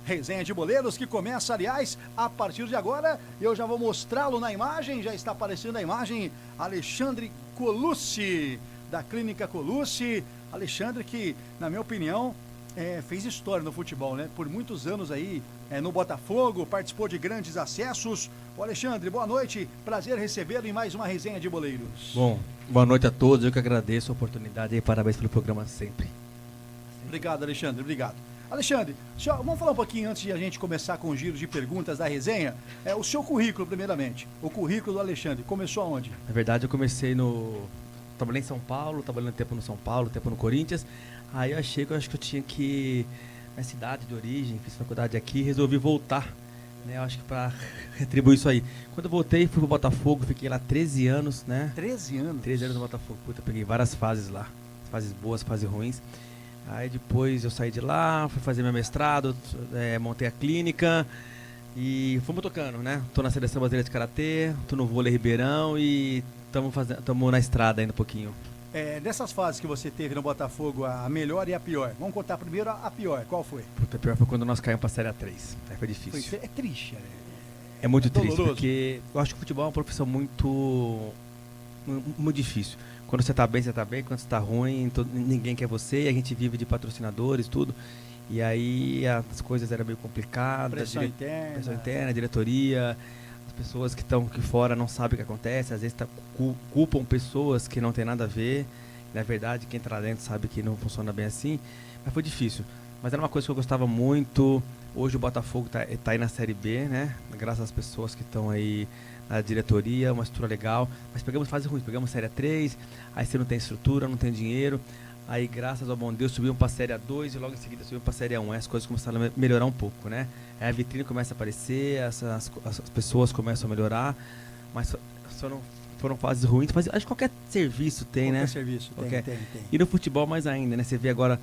Resenha de Boleiros, que começa, aliás, a partir de agora. Eu já vou mostrá-lo na imagem, já está aparecendo a imagem. Alexandre Colucci, da Clínica Colucci. Alexandre que, na minha opinião, fez história no futebol, né? Por muitos anos aí no Botafogo, participou de grandes acessos. Ô Alexandre, boa noite, prazer recebê-lo em mais uma Resenha de Boleiros. Bom, boa noite a todos, eu que agradeço a oportunidade e parabéns pelo programa sempre. Obrigado, Alexandre, obrigado. Alexandre, vamos falar um pouquinho antes de a gente começar com o giro de perguntas da resenha. O seu currículo, primeiramente. O currículo do Alexandre, começou aonde? Na verdade, eu comecei trabalhei em São Paulo, trabalhando tempo no São Paulo, tempo no Corinthians. Aí eu acho que eu tinha que na cidade de origem, fiz faculdade aqui, resolvi voltar, né? Eu acho que para retribuir isso aí. Quando eu voltei, fui pro Botafogo, fiquei lá 13 anos, né? 13 anos? 13 anos no Botafogo. Puta, peguei várias fases lá, fases boas, fases ruins. Aí depois eu saí de lá, fui fazer meu mestrado, montei a clínica e fomos tocando, né? Tô na seleção brasileira de karatê, tô no vôlei Ribeirão e estamos na estrada ainda um pouquinho. Dessas fases que você teve no Botafogo, a melhor e a pior. Vamos contar primeiro a pior, qual foi? Puta, a pior foi quando nós caímos pra Série A3, aí foi difícil. É triste, né? É muito triste, doloroso. Porque eu acho que o futebol é uma profissão muito difícil. Quando você tá bem, você tá bem. Quando você tá ruim, ninguém quer você. E a gente vive de patrocinadores, tudo. E aí as coisas eram meio complicadas. Pressão interna, diretoria. As pessoas que estão aqui fora não sabem o que acontece. Às vezes culpam pessoas que não tem nada a ver. Na verdade, quem tá lá dentro sabe que não funciona bem assim. Mas foi difícil. Mas era uma coisa que eu gostava muito. Hoje o Botafogo tá aí na Série B, né? Graças às pessoas que estão aí na diretoria, uma estrutura legal. Mas pegamos fase ruim, pegamos Série A3, aí você não tem estrutura, não tem dinheiro. Aí, graças ao bom Deus, subimos para a Série A2 e logo em seguida subimos para a Série A1. Aí as coisas começaram a melhorar um pouco, né? Aí a vitrine começa a aparecer, as pessoas começam a melhorar. Mas foram fases ruins. Acho que qualquer serviço tem, qualquer né? Serviço, qualquer serviço, tem. E no futebol mais ainda, né? Você vê agora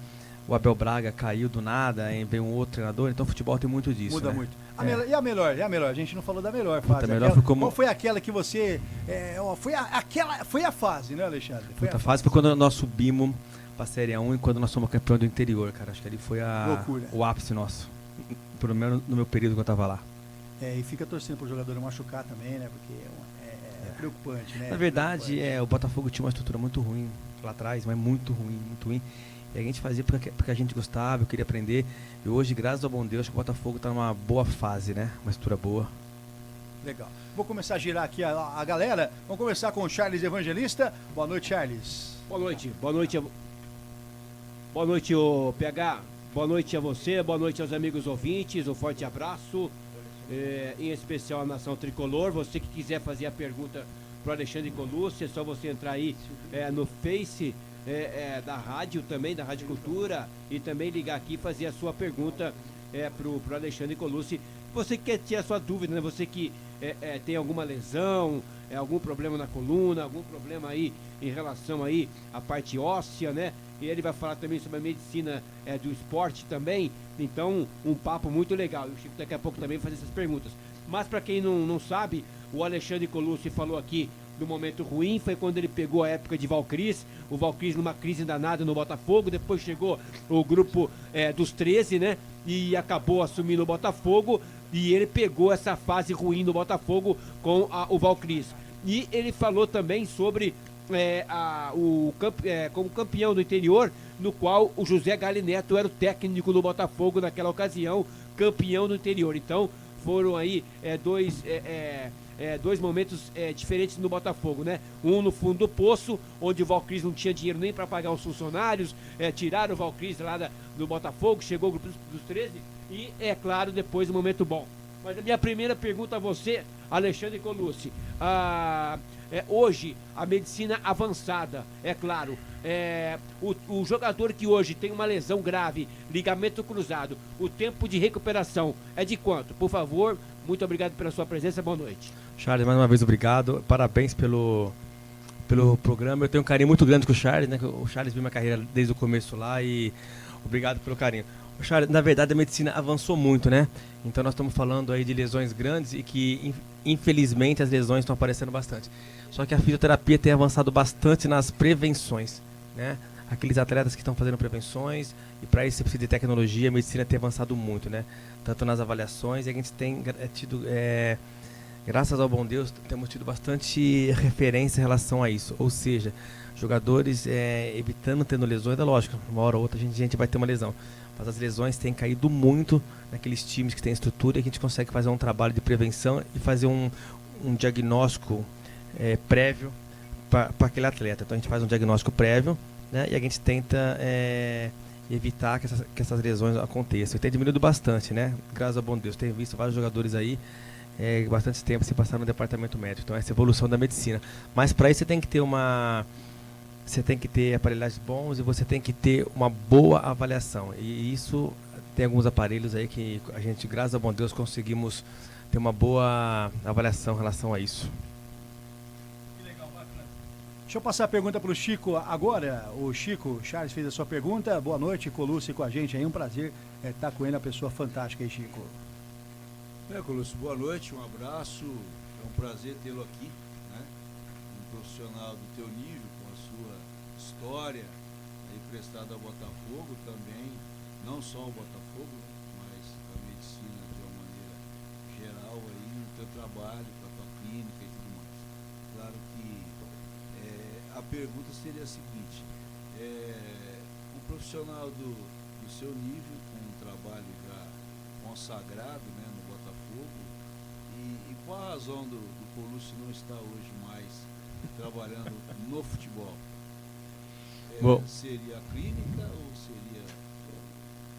o Abel Braga caiu do nada, aí vem um outro treinador, então o futebol tem muito disso. Muda né? muito. E a melhor? A gente não falou da melhor fase. Qual foi aquela que você. Foi a fase, né, Alexandre? A fase foi quando nós subimos pra Série A1 e quando nós somos campeão do interior, cara. Acho que ali foi o ápice nosso. Pelo menos no meu período que eu tava lá. E fica torcendo pro jogador machucar também, né? Porque é preocupante, né? Na verdade, o Botafogo tinha uma estrutura muito ruim lá atrás, mas muito ruim, muito ruim. E a gente fazia porque a gente gostava, eu queria aprender. E hoje, graças ao bom Deus, que o Botafogo está numa boa fase, né? Uma estrutura boa. Legal. Vou começar a girar aqui a galera. Vamos começar com o Charles Evangelista. Boa noite, Charles. Boa noite. Boa noite, o PH. Boa noite a você, boa noite aos amigos ouvintes. Um forte abraço. Em especial a Nação Tricolor. Você que quiser fazer a pergunta para o Alexandre Colucci, é só você entrar aí no Face da rádio também, da Rádio Cultura, e também ligar aqui e fazer a sua pergunta pro Alexandre Colucci. Você que quer tirar sua dúvida, né? Você que tem alguma lesão, algum problema na coluna, algum problema aí em relação aí à parte óssea, né? E ele vai falar também sobre a medicina do esporte também. Então, um papo muito legal. E o Chico daqui a pouco também vai fazer essas perguntas. Mas para quem não sabe, o Alexandre Colucci falou aqui do momento ruim, foi quando ele pegou a época de Valcris, o Valcris numa crise danada no Botafogo, depois chegou o grupo dos 13, né, e acabou assumindo o Botafogo, e ele pegou essa fase ruim no Botafogo com o Valcris. E ele falou também sobre como campeão do interior, no qual o José Gali Neto era o técnico do Botafogo naquela ocasião, campeão do interior. Então foram aí dois momentos diferentes no Botafogo, né? Um no fundo do poço, onde o Valcris não tinha dinheiro nem para pagar os funcionários, tiraram o Valcris lá do Botafogo, chegou o grupo dos 13 e, é claro, depois um momento bom. Mas a minha primeira pergunta a você, Alexandre Colucci, hoje a medicina avançada, é claro, o jogador que hoje tem uma lesão grave, ligamento cruzado, o tempo de recuperação é de quanto? Por favor, muito obrigado pela sua presença, boa noite. Charles, mais uma vez obrigado, parabéns pelo programa. Eu tenho um carinho muito grande com o Charles, né? O Charles viu minha carreira desde o começo lá e obrigado pelo carinho. Charles, na verdade a medicina avançou muito, né? Então nós estamos falando aí de lesões grandes e que infelizmente as lesões estão aparecendo bastante. Só que a fisioterapia tem avançado bastante nas prevenções, né? aqueles atletas que estão fazendo prevenções, e para isso você precisa de tecnologia. A medicina tem avançado muito, né? Tanto nas avaliações, e a gente tem tido, graças ao bom Deus, temos tido bastante referência em relação a isso. Ou seja, jogadores evitando tendo lesões. É lógico, uma hora ou outra a gente vai ter uma lesão. Mas as lesões têm caído muito naqueles times que têm estrutura, e a gente consegue fazer um trabalho de prevenção e fazer um diagnóstico prévio para aquele atleta. Então a gente faz um diagnóstico prévio, né, e a gente tenta evitar que essas lesões aconteçam. E tem diminuído bastante, né? Graças ao bom Deus. Tenho visto vários jogadores aí bastante tempo se passar no departamento médico. Então essa evolução da medicina. Mas para isso você tem que ter aparelhagens bons, e você tem que ter uma boa avaliação. E isso tem alguns aparelhos aí que a gente, graças ao bom Deus, conseguimos ter uma boa avaliação em relação a isso. Que legal, bacana. Deixa eu passar a pergunta para o Chico agora. O Chico Charles fez a sua pergunta. Boa noite, Colucci com a gente aí. Um prazer estar com ele, uma pessoa fantástica aí, Chico. Colucci, boa noite, um abraço. É um prazer tê-lo aqui, né? Um profissional do teu nível, com a sua história aí prestada ao Botafogo também, não só ao Botafogo, né, mas a medicina de uma maneira geral aí, no teu trabalho, com a tua clínica e tudo mais. Claro que a pergunta seria a seguinte: um profissional do seu nível, com um trabalho já consagrado, né, no Botafogo, e qual a razão do Colucci não estar hoje mais trabalhando no futebol? Seria a clínica ou seria...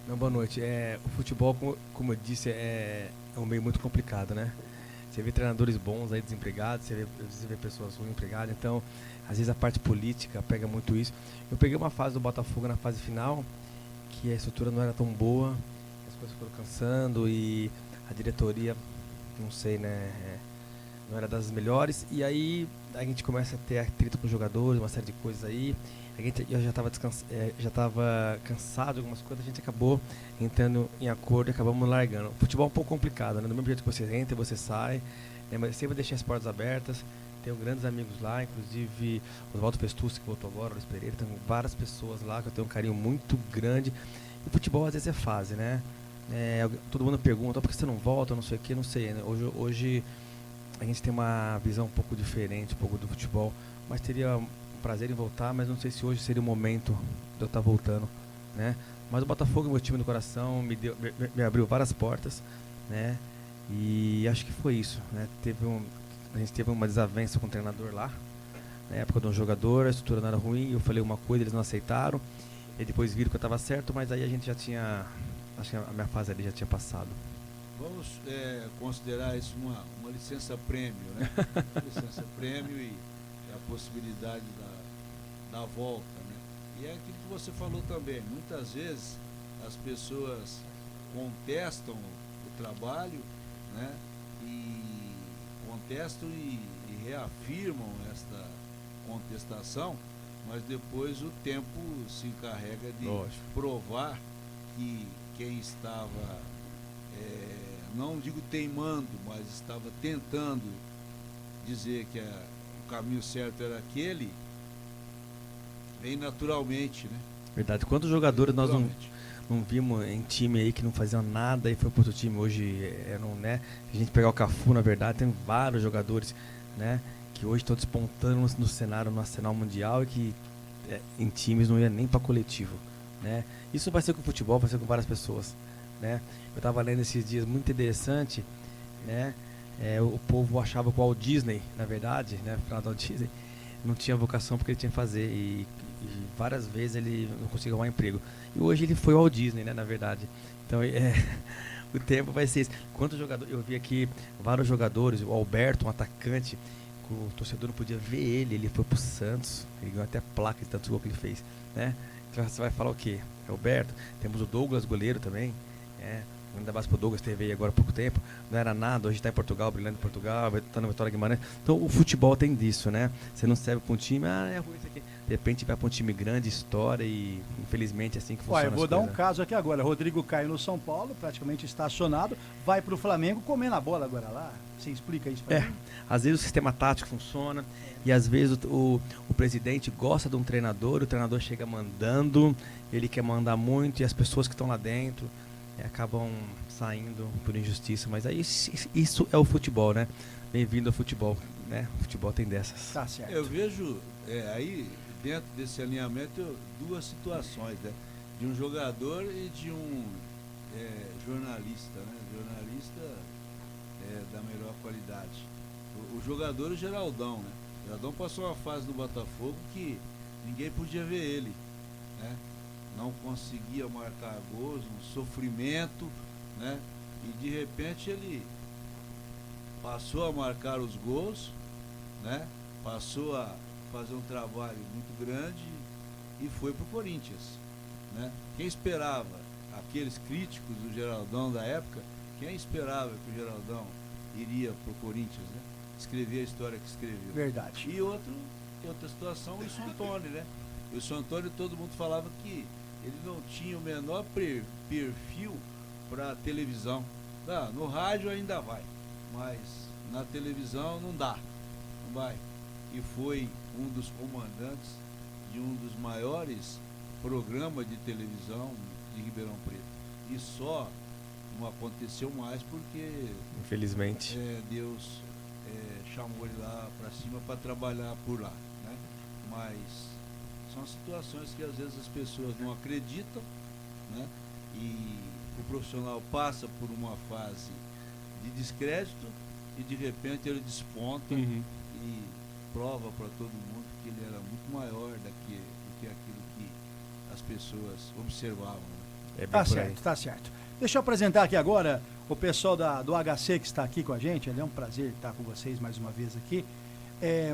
Não, boa noite. O futebol, como eu disse, é um meio muito complicado, né? Você vê treinadores bons aí desempregados, você vê pessoas ruins empregadas, então às vezes a parte política pega muito isso. Eu peguei uma fase do Botafogo na fase final, que a estrutura não era tão boa, as coisas foram cansando e a diretoria, não sei, né, não era das melhores, e aí a gente começa a ter atrito com os jogadores, uma série de coisas aí. Eu já estava cansado de algumas coisas, a gente acabou entrando em acordo e acabamos largando. O futebol é um pouco complicado, né? Do mesmo jeito que você entra, você sai, né? Mas sempre deixei as portas abertas. Tenho grandes amigos lá, inclusive o Oswaldo Festucci, que voltou agora, o Luiz Pereira. Tem várias pessoas lá que eu tenho um carinho muito grande. E o futebol às vezes é fase, né? Todo mundo pergunta, por que você não volta, não sei o que, não sei. Né? Hoje a gente tem uma visão um pouco diferente, um pouco do futebol, mas teria prazer em voltar, mas não sei se hoje seria o momento de eu estar voltando, né? Mas o Botafogo é meu time do coração, me abriu várias portas, né? E acho que foi isso, né? A gente teve uma desavença com o treinador lá, na época de um jogador, a estrutura não era ruim, eu falei uma coisa, eles não aceitaram, e depois viram que eu estava certo, mas aí a gente já tinha, acho que a minha fase ali já tinha passado. Vamos considerar isso uma licença prêmio, né? Licença prêmio e a possibilidade da volta, né? E é aquilo que você falou também, muitas vezes as pessoas contestam o trabalho, né? E contestam e reafirmam esta contestação, mas depois o tempo se encarrega de provar que quem estava, não digo teimando, mas estava tentando dizer que o caminho certo era aquele, vem naturalmente, né? Verdade. Quantos jogadores nós não vimos em time aí que não faziam nada e foi para outro time? Hoje, né? A gente pegar o Cafu, na verdade, tem vários jogadores, né, que hoje estão despontando no cenário nacional mundial e que em times não ia nem para coletivo, né? Isso vai ser com o futebol, vai ser com várias pessoas, né? Eu estava lendo esses dias, muito interessante, né? O povo achava que o Walt Disney, na verdade, né, o Walt Disney não tinha vocação porque ele tinha que fazer, e várias vezes ele não conseguiu arrumar emprego. E hoje ele foi o Walt Disney, né, na verdade. Então o tempo vai ser isso. Quantos jogadores, eu vi aqui vários jogadores, o Alberto, um atacante, que o torcedor não podia ver ele foi pro Santos, ele ganhou até placa de tanto gol que ele fez, né? Então você vai falar o quê? Alberto, temos o Douglas, goleiro também, ainda mais pro Douglas, teve aí agora há pouco tempo, não era nada, hoje está em Portugal, brilhando em Portugal, está na Vitória Guimarães. Então o futebol tem disso, né? Você não serve para um time, é ruim isso aqui. De repente vai para um time grande, estoura e infelizmente é assim que funciona. Olha, eu vou as dar um coisas. caso aqui agora. Rodrigo Caio no São Paulo, praticamente estacionado, vai pro Flamengo comendo a bola agora lá. Você explica isso pra mim? Às vezes o sistema tático funciona e às vezes o presidente gosta de um treinador, o treinador chega mandando, ele quer mandar muito e as pessoas que estão lá dentro acabam saindo por injustiça. Mas aí isso é o futebol, né? Bem-vindo ao futebol, né? O futebol tem dessas. Tá certo. Eu vejo aí, dentro desse alinhamento, duas situações, né? De um jogador e de um jornalista, né? Jornalista da melhor qualidade. O jogador, o Geraldão, né? O Geraldão passou uma fase do Botafogo que ninguém podia ver ele, né? Não conseguia marcar gols, um sofrimento, né? E de repente ele passou a marcar os gols, né? Passou a fazer um trabalho muito grande e foi pro Corinthians, né? Quem esperava, aqueles críticos do Geraldão da época, quem esperava que o Geraldão iria pro Corinthians, né? Escrever a história que escreveu. Verdade. E outra situação, o Wilson Antônio, né? O Wilson Antônio, todo mundo falava que ele não tinha o menor perfil para televisão. No rádio ainda vai, mas na televisão não dá, não vai. E foi um dos comandantes de um dos maiores programas de televisão de Ribeirão Preto. E só não aconteceu mais porque Infelizmente. Deus chamou ele lá para cima para trabalhar por lá, né? Mas são situações que às vezes as pessoas não acreditam, né? E o profissional passa por uma fase de descrédito e de repente ele desponta e prova para todo mundo que ele era muito maior do que aquilo que as pessoas observavam, né? É bem Tá por aí. certo, tá certo. Deixa eu apresentar aqui agora o pessoal do HC que está aqui com a gente. É um prazer estar com vocês mais uma vez aqui.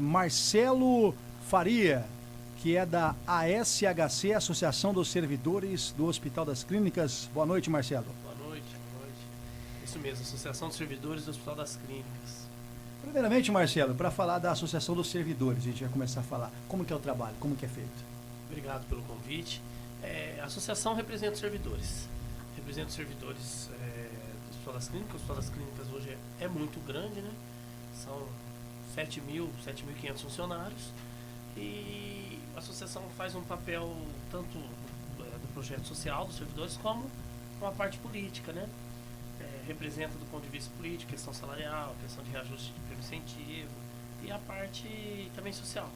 Marcelo Faria, que é da ASHC, Associação dos Servidores do Hospital das Clínicas. Boa noite, Marcelo. Boa noite, boa noite. Isso mesmo, Associação dos Servidores do Hospital das Clínicas. Primeiramente, Marcelo, para falar da Associação dos Servidores, a gente vai começar a falar como que é o trabalho, como que é feito. Obrigado pelo convite. A associação representa os servidores. Representa os servidores do Hospital das Clínicas. O Hospital das Clínicas hoje é muito grande, né? São 7.500 funcionários. E a associação faz um papel tanto do projeto social dos servidores como uma parte política, né? Representa do ponto de vista político, questão salarial, questão de reajuste de prêmio incentivo e a parte também social.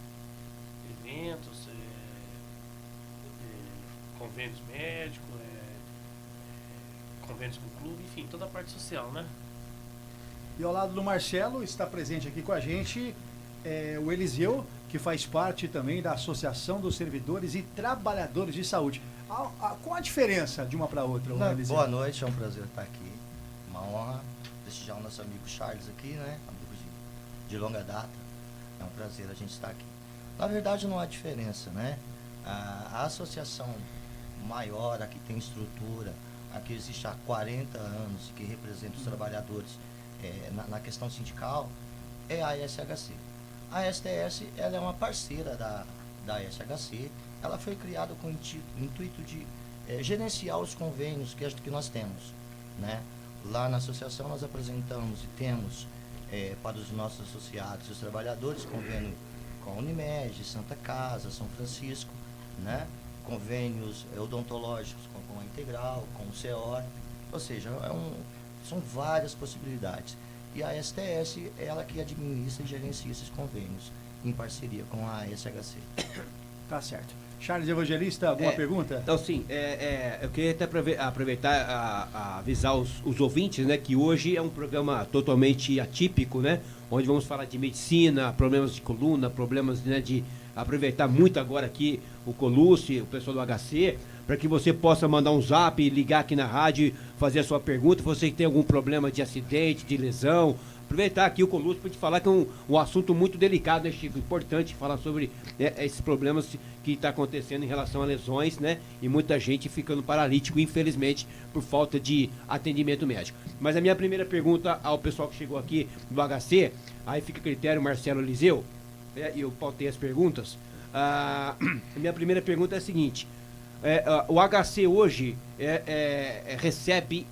Eventos, convênios médicos, convênios com o clube, enfim, toda a parte social, né? E ao lado do Marcelo está presente aqui com a gente o Eliseu, que faz parte também da Associação dos Servidores e Trabalhadores de Saúde. Qual a diferença de uma para outra, Eliseu? Boa noite, é um prazer estar aqui. Uma honra prestigiar o nosso amigo Charles aqui, né? Amigo de longa data. É um prazer a gente estar aqui. Na verdade, não há diferença, né? A associação maior, a que tem estrutura, a que existe há 40 anos, que representa os trabalhadores na questão sindical, é a SHC. A STS, ela é uma parceira da SHC. Ela foi criada com o intuito de gerenciar os convênios que nós temos, né? Lá na associação nós apresentamos e temos para os nossos associados e os trabalhadores convênio com a Unimed, Santa Casa, São Francisco, né? Convênios odontológicos com a Integral, com o CEOR, ou seja, são várias possibilidades. E a STS é ela que administra e gerencia esses convênios, em parceria com a SHC. Tá certo. Charles Evangelista, alguma pergunta? Então, sim, eu queria até aproveitar a avisar os ouvintes, né, que hoje é um programa totalmente atípico, né, onde vamos falar de medicina, problemas de coluna, problemas, né, de aproveitar muito agora aqui o Colucci, o pessoal do HC, para que você possa mandar um zap, ligar aqui na rádio, fazer a sua pergunta, você que tem algum problema de acidente, de lesão. Aproveitar aqui o Colucci para te falar que é um assunto muito delicado, né, Chico? Importante falar sobre esses problemas que está acontecendo em relação a lesões, né? E muita gente ficando paralítico, infelizmente, por falta de atendimento médico. Mas a minha primeira pergunta ao pessoal que chegou aqui do HC, aí fica a critério Marcelo Eliseu, e eu pautei as perguntas. A minha primeira pergunta é a seguinte. O HC hoje recebe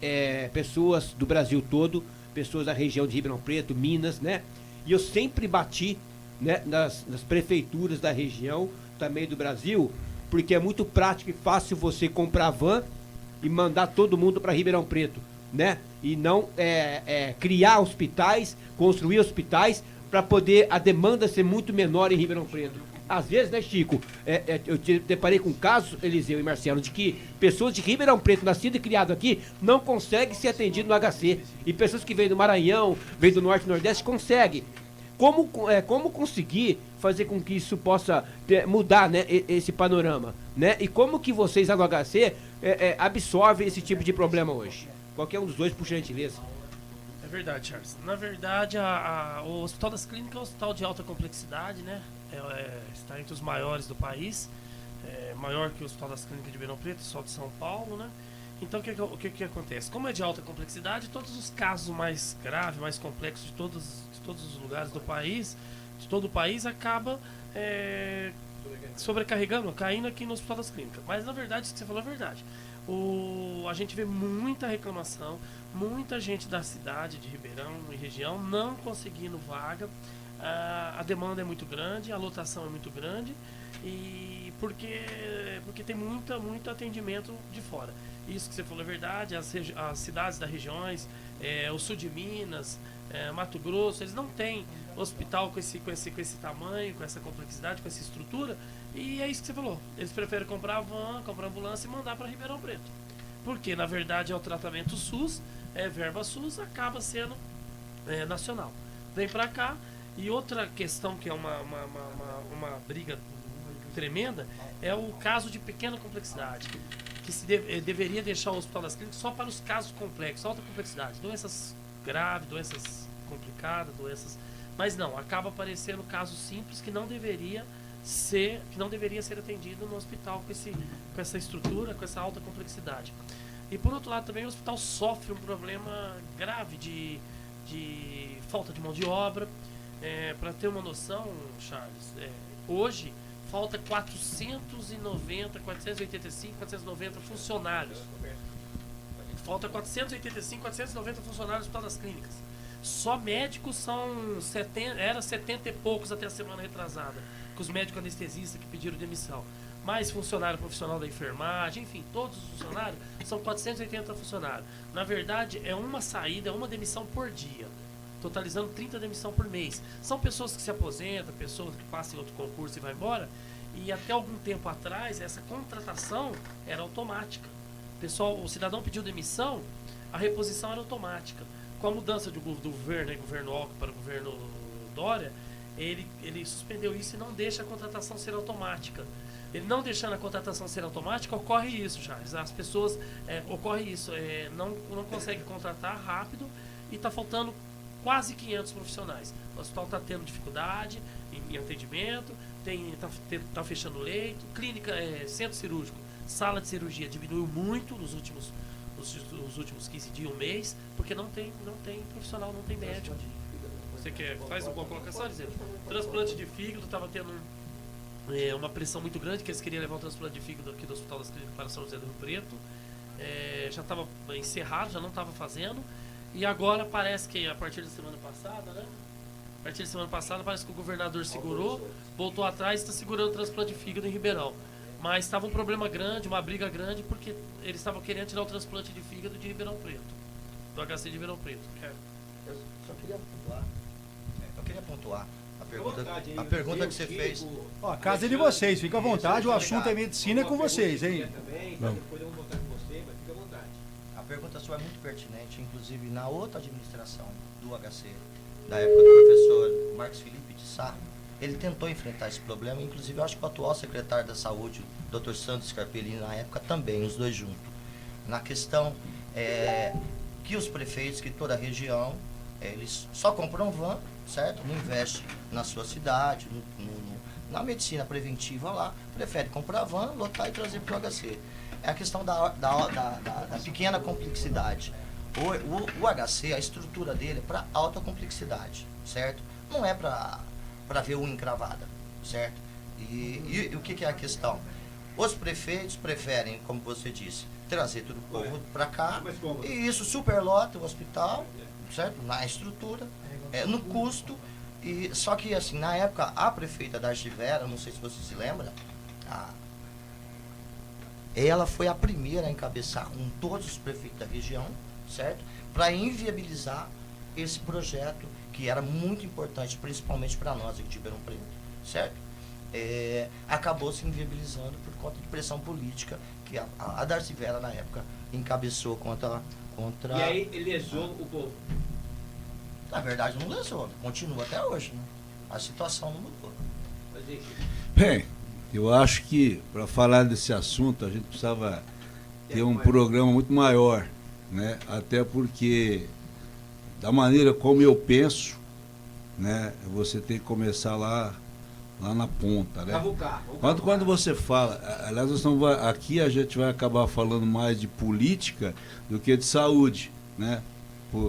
pessoas do Brasil todo, pessoas da região de Ribeirão Preto, Minas, né? E eu sempre bati, né, nas prefeituras da região, também do Brasil, porque é muito prático e fácil você comprar van e mandar todo mundo para Ribeirão Preto, né? E não criar hospitais, construir hospitais, para poder a demanda ser muito menor em Ribeirão Preto. Às vezes, né, Chico, eu deparei com casos, Eliseu e Marcelo, de que pessoas de Ribeirão Preto, nascido e criado aqui, não conseguem ser atendidas no HC. E pessoas que vêm do Maranhão, vêm do Norte e Nordeste, conseguem. Como conseguir fazer com que isso possa mudar, né, esse panorama? Né? E como que vocês, lá no HC, absorvem esse tipo de problema hoje? Qualquer um dos dois, por gentileza. É verdade, Charles. Na verdade, o Hospital das Clínicas é um hospital de alta complexidade, né? Está entre os maiores do país, maior que o Hospital das Clínicas de Ribeirão Preto, só de São Paulo, né? Então, o que acontece? Como é de alta complexidade, todos os casos mais graves, mais complexos de todos os lugares do país, de todo o país, acaba sobrecarregando, caindo aqui no Hospital das Clínicas. Mas, na verdade, isso que você falou é verdade. A gente vê muita reclamação, muita gente da cidade de Ribeirão e região não conseguindo vaga. A demanda é muito grande, a lotação é muito grande, e porque tem muito atendimento de fora. Isso que você falou é verdade. As cidades das regiões, o sul de Minas, Mato Grosso, eles não têm hospital com esse tamanho, com essa complexidade, com essa estrutura, e é isso que você falou. Eles preferem comprar van, comprar ambulância e mandar para Ribeirão Preto. Porque, na verdade, é o tratamento SUS, verba SUS, acaba sendo nacional. Vem para cá. E outra questão que é uma briga tremenda é o caso de pequena complexidade, que se deveria deixar o Hospital das Clínicas só para os casos complexos, alta complexidade, doenças graves, doenças complicadas, mas não, acaba aparecendo casos simples que não deveria ser atendido no hospital com essa estrutura, com essa alta complexidade. E por outro lado também o hospital sofre um problema grave de falta de mão de obra. Para ter uma noção, Charles, hoje falta 485, 490 funcionários. Falta 485, 490 funcionários para as clínicas. Só médicos são 70 e poucos até a semana retrasada, com os médicos anestesistas que pediram demissão. Mais funcionário profissional da enfermagem, enfim, todos os funcionários, são 480 funcionários. Na verdade, é uma saída, é uma demissão por dia, totalizando 30 demissões por mês. São pessoas que se aposentam, pessoas que passam em outro concurso e vai embora. E até algum tempo atrás, essa contratação era automática. O cidadão pediu demissão, a reposição era automática. Com a mudança do governo Alckmin para o governo Dória, ele suspendeu isso e não deixa a contratação ser automática. Ele não deixando a contratação ser automática, ocorre isso, Charles. As pessoas, não conseguem contratar rápido e está faltando quase 500 profissionais. O hospital está tendo dificuldade em atendimento, está fechando leito, clínica, centro cirúrgico, sala de cirurgia diminuiu muito nos últimos 15 dias, um mês, porque não tem profissional, não tem médico. Você faz uma colocação dizendo, transplante de fígado estava tendo uma pressão muito grande, que eles queriam levar o transplante de fígado aqui do Hospital das Clínicas para São José do Rio Preto. Já estava encerrado, já não estava fazendo. E agora parece que a partir da semana passada, né? A partir da semana passada parece que o governador segurou, voltou atrás e está segurando o transplante de fígado em Ribeirão. Mas estava um problema grande, uma briga grande, porque eles estavam querendo tirar o transplante de fígado de Ribeirão Preto, do HC de Ribeirão Preto. Eu só queria pontuar. A pergunta que você fez. Ó, a casa é de vocês, fica à vontade, o assunto é medicina, é com vocês, hein? A pergunta sua é muito pertinente, inclusive na outra administração do HC, da época do professor Marcos Felipe de Sá, ele tentou enfrentar esse problema, inclusive eu acho que o atual secretário da Saúde, o Dr. Sandro Scarpellini, na época também, os dois juntos. Na questão que os prefeitos, que toda a região, eles só compram van, certo? Não investem na sua cidade, na medicina preventiva lá, prefere comprar van, lotar e trazer para o HC. É a questão da pequena complexidade. O HC, a estrutura dele é para alta complexidade, certo? Não é para ver unha encravada, certo? E o que é a questão? Os prefeitos preferem, como você disse, trazer todo o povo para cá, e isso superlota o hospital, certo? Na estrutura, no custo. E, só que, assim, na época, a prefeita da Argivera, não sei se você se lembra, ela foi a primeira a encabeçar com todos os prefeitos da região, certo? Para inviabilizar esse projeto, que era muito importante, principalmente para nós aqui de Ribeirão Preto, certo? Acabou se inviabilizando por conta de pressão política que a Darcy Vera, na época, encabeçou contra... E aí lesou o povo. Na verdade, não lesou, continua até hoje, né? A situação não mudou. Bem, eu acho que para falar desse assunto a gente precisava ter um programa muito maior, né? Até porque, da maneira como eu penso, né, você tem que começar lá na ponta, né? Quando você fala, aliás, aqui a gente vai acabar falando mais de política do que de saúde, né?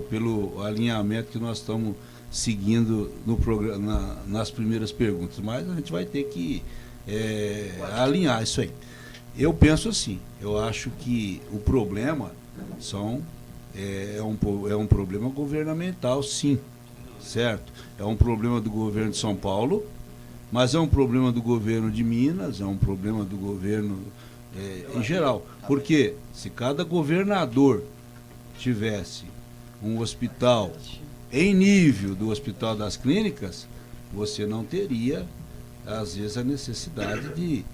Pelo alinhamento que nós estamos seguindo no programa, nas primeiras perguntas, mas a gente vai ter que alinhar isso aí. Eu penso assim, eu acho que o problema é um problema governamental, sim, certo? É um problema do governo de São Paulo, mas é um problema do governo de Minas, é um problema do governo em geral. Porque se cada governador tivesse um hospital em nível do Hospital das Clínicas, você não teria, às vezes, a necessidade de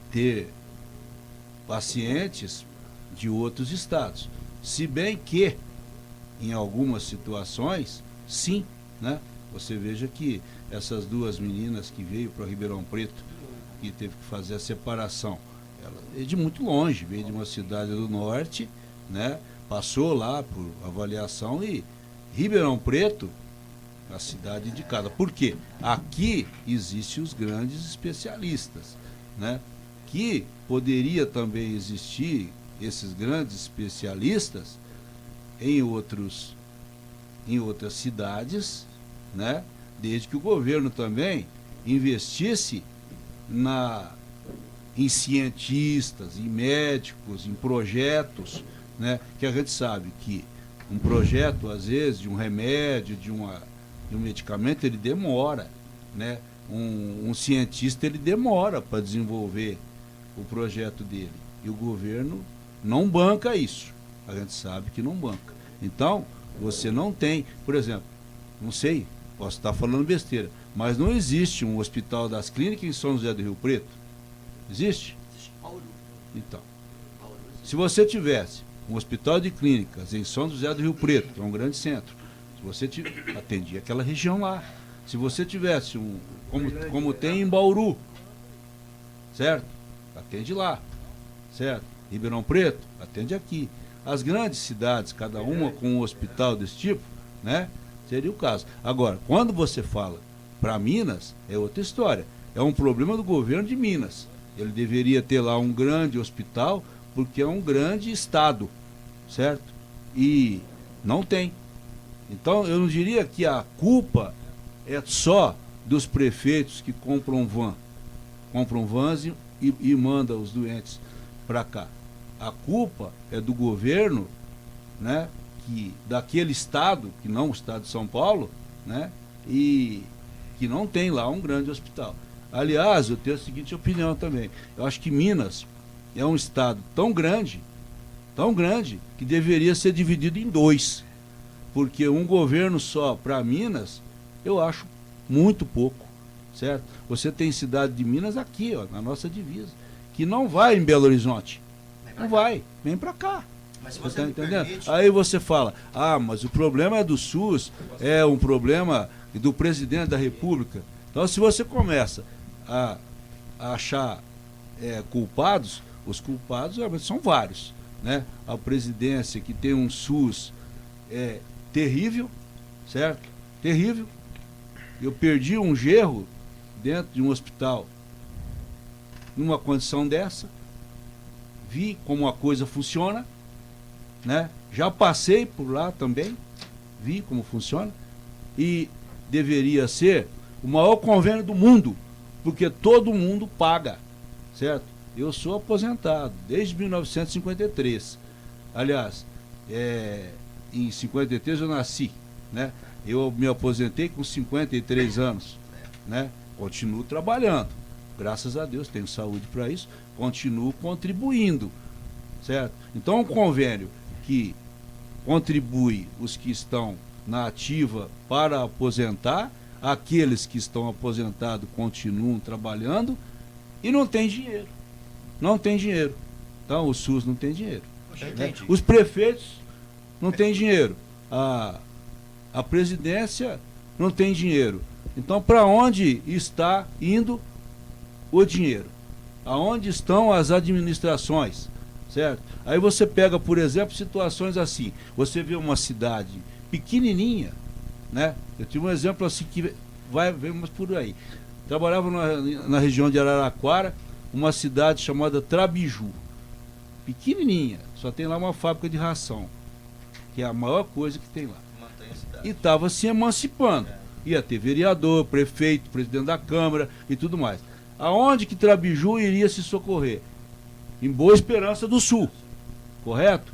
ter pacientes de outros estados. Se bem que, em algumas situações, sim, né? Você veja que essas duas meninas que veio para Ribeirão Preto, que teve que fazer a separação, ela veio de muito longe, veio de uma cidade do norte, né? Passou lá por avaliação e Ribeirão Preto, a cidade indicada. Por quê? Aqui existem os grandes especialistas, né? Que poderia também existir esses grandes especialistas em outras cidades, né? Desde que o governo também investisse em cientistas, em médicos, em projetos, né? Que a gente sabe que um projeto, às vezes, de um remédio, de um medicamento, ele demora, né? Um cientista, ele demora para desenvolver o projeto dele. E o governo não banca isso. A gente sabe que não banca. Então, você não tem, por exemplo, não sei, posso estar falando besteira, mas não existe um hospital das clínicas em São José do Rio Preto? Existe? Então, se você tivesse um hospital de clínicas em São José do Rio Preto, que é um grande centro, se você atendia aquela região lá, se você tivesse como tem em Bauru, certo? Atende lá, certo? Ribeirão Preto, atende aqui. As grandes cidades, cada uma com um hospital desse tipo, né? Seria o caso. Agora, quando você fala para Minas, é outra história. É um problema do governo de Minas. Ele deveria ter lá um grande hospital, porque é um grande estado, certo? E não tem. Então, eu não diria que a culpa é só dos prefeitos que compram vans e mandam os doentes para cá. A culpa é do governo, né, daquele estado, que não o estado de São Paulo, né, e que não tem lá um grande hospital. Aliás, eu tenho a seguinte opinião também. Eu acho que Minas é um estado tão grande, que deveria ser dividido em dois. Porque um governo só para Minas, eu acho muito pouco, certo? Você tem cidade de Minas aqui, ó, na nossa divisa, que não vai em Belo Horizonte. Não vai, vem para cá. Mas se Você você tá me entendendo? permite... Aí você fala, mas o problema é do SUS, é um problema do presidente da República. Então, se você começa a achar culpados, os culpados são vários, né? A presidência que tem um SUS terrível, certo? Terrível. Eu perdi um gerro dentro de um hospital numa condição dessa. Vi como a coisa funciona, né? Já passei por lá também, vi como funciona, e deveria ser o maior convênio do mundo porque todo mundo paga, certo? Eu sou aposentado desde 1953. Aliás, em 53 eu nasci, né? Eu me aposentei com 53 anos, né? Continuo trabalhando, graças a Deus, tenho saúde para isso, continuo contribuindo, certo? Então, um convênio que contribui os que estão na ativa para aposentar, aqueles que estão aposentados continuam trabalhando e não tem dinheiro. Não tem dinheiro. Então, o SUS não tem dinheiro. Né? Os prefeitos não têm dinheiro. A presidência não tem dinheiro. Então, para onde está indo o dinheiro? Aonde estão as administrações? Certo? Aí você pega, por exemplo, situações assim. Você vê uma cidade pequenininha, né? Eu tive um exemplo assim que vemos por aí. Trabalhava na região de Araraquara, uma cidade chamada Trabiju. Pequenininha, só tem lá uma fábrica de ração, que é a maior coisa que tem lá. E estava se emancipando. Ia ter vereador, prefeito, presidente da Câmara e tudo mais. Aonde que Trabiju iria se socorrer? Em Boa Esperança do Sul, correto?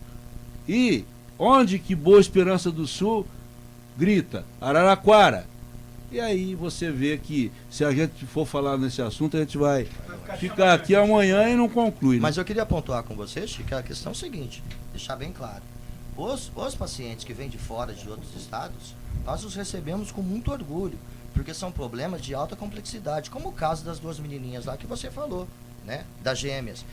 E onde que Boa Esperança do Sul grita? Araraquara. E aí você vê que, se a gente for falar nesse assunto, a gente vai ficar aqui amanhã e não conclui. Né? Mas eu queria pontuar com você, Chico, a questão é o seguinte, deixar bem claro. Os pacientes que vêm de fora, de outros estados, nós os recebemos com muito orgulho, porque são problemas de alta complexidade, como o caso das duas menininhas lá que você falou, né? Das gêmeas.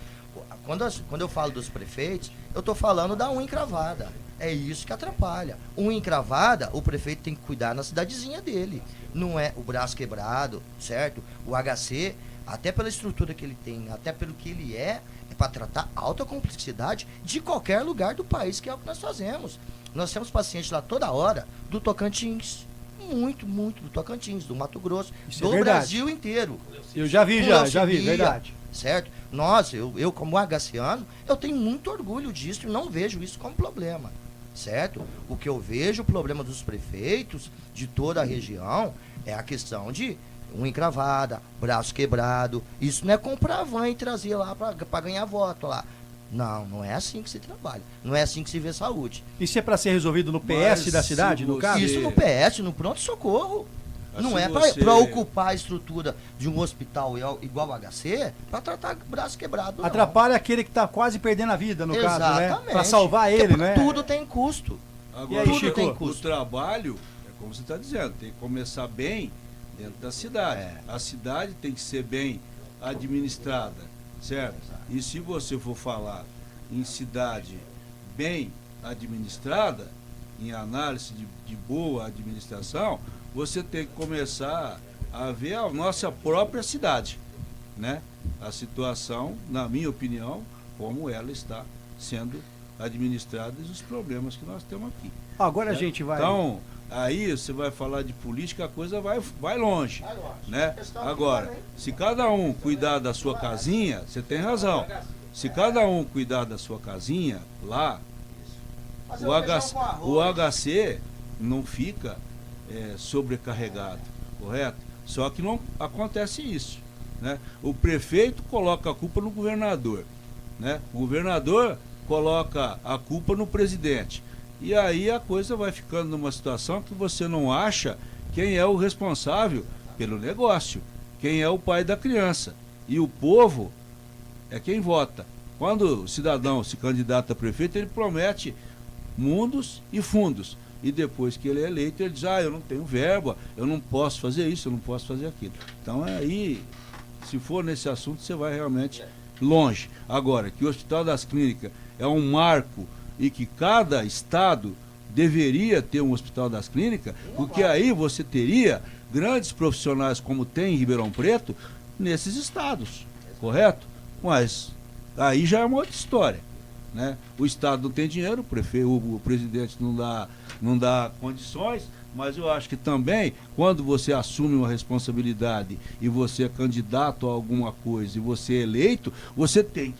Quando eu falo dos prefeitos, eu estou falando da unha encravada. É isso que atrapalha. Unha encravada, o prefeito tem que cuidar na cidadezinha dele. Não é o braço quebrado, certo? O HC, até pela estrutura que ele tem, até pelo que ele é para tratar alta complexidade de qualquer lugar do país, que é o que nós fazemos. Nós temos pacientes lá toda hora do Tocantins, muito do Tocantins, do Mato Grosso, Isso do é verdade. Brasil inteiro. Eu já vi, já vi, verdade. Certo? Eu como HCiano, eu tenho muito orgulho disso e não vejo isso como problema. Certo? O que eu vejo, o problema dos prefeitos de toda a região, é a questão de unha encravada, braço quebrado. Isso não é comprar van e trazer lá para ganhar voto lá. Não é assim que se trabalha. Não é assim que se vê saúde. Isso é para ser resolvido no PS Mas da cidade, no caso? Isso no PS, no pronto-socorro. Não é você... para ocupar a estrutura de um hospital igual o HC para tratar braço quebrado. Não. Atrapalha aquele que está quase perdendo a vida, no caso, né? Exatamente. Para salvar ele, né? Tudo tem custo. Agora, E aí, tudo Chico? tem custo. O trabalho, é como você está dizendo, tem que começar bem dentro da cidade. A cidade tem que ser bem administrada, certo? E se você for falar em cidade bem administrada, em análise de boa administração, você tem que começar a ver a nossa própria cidade, né? A situação, na minha opinião, como ela está sendo administrada e os problemas que nós temos aqui. Agora a gente vai... Então, aí você vai falar de política, a coisa vai longe, né? Agora, se cada um cuidar da sua casinha, você tem razão. Se cada um cuidar da sua casinha, lá, o HC não fica sobrecarregado, correto? Só que não acontece isso, né? O prefeito coloca a culpa no governador, né? O governador coloca a culpa no presidente. E aí a coisa vai ficando numa situação que você não acha quem é o responsável pelo negócio, quem é o pai da criança. E o povo é quem vota. Quando o cidadão se candidata a prefeito, ele promete mundos e fundos. E depois que ele é eleito, ele diz, eu não tenho verba, eu não posso fazer isso, eu não posso fazer aquilo. Então aí, se for nesse assunto, você vai realmente longe. Agora, que o Hospital das Clínicas é um marco e que cada estado deveria ter um Hospital das Clínicas, porque aí você teria grandes profissionais como tem em Ribeirão Preto nesses estados, correto? Mas aí já é uma outra história, né? O estado não tem dinheiro, o presidente não dá condições, mas eu acho que também, quando você assume uma responsabilidade e você é candidato a alguma coisa e você é eleito, você tem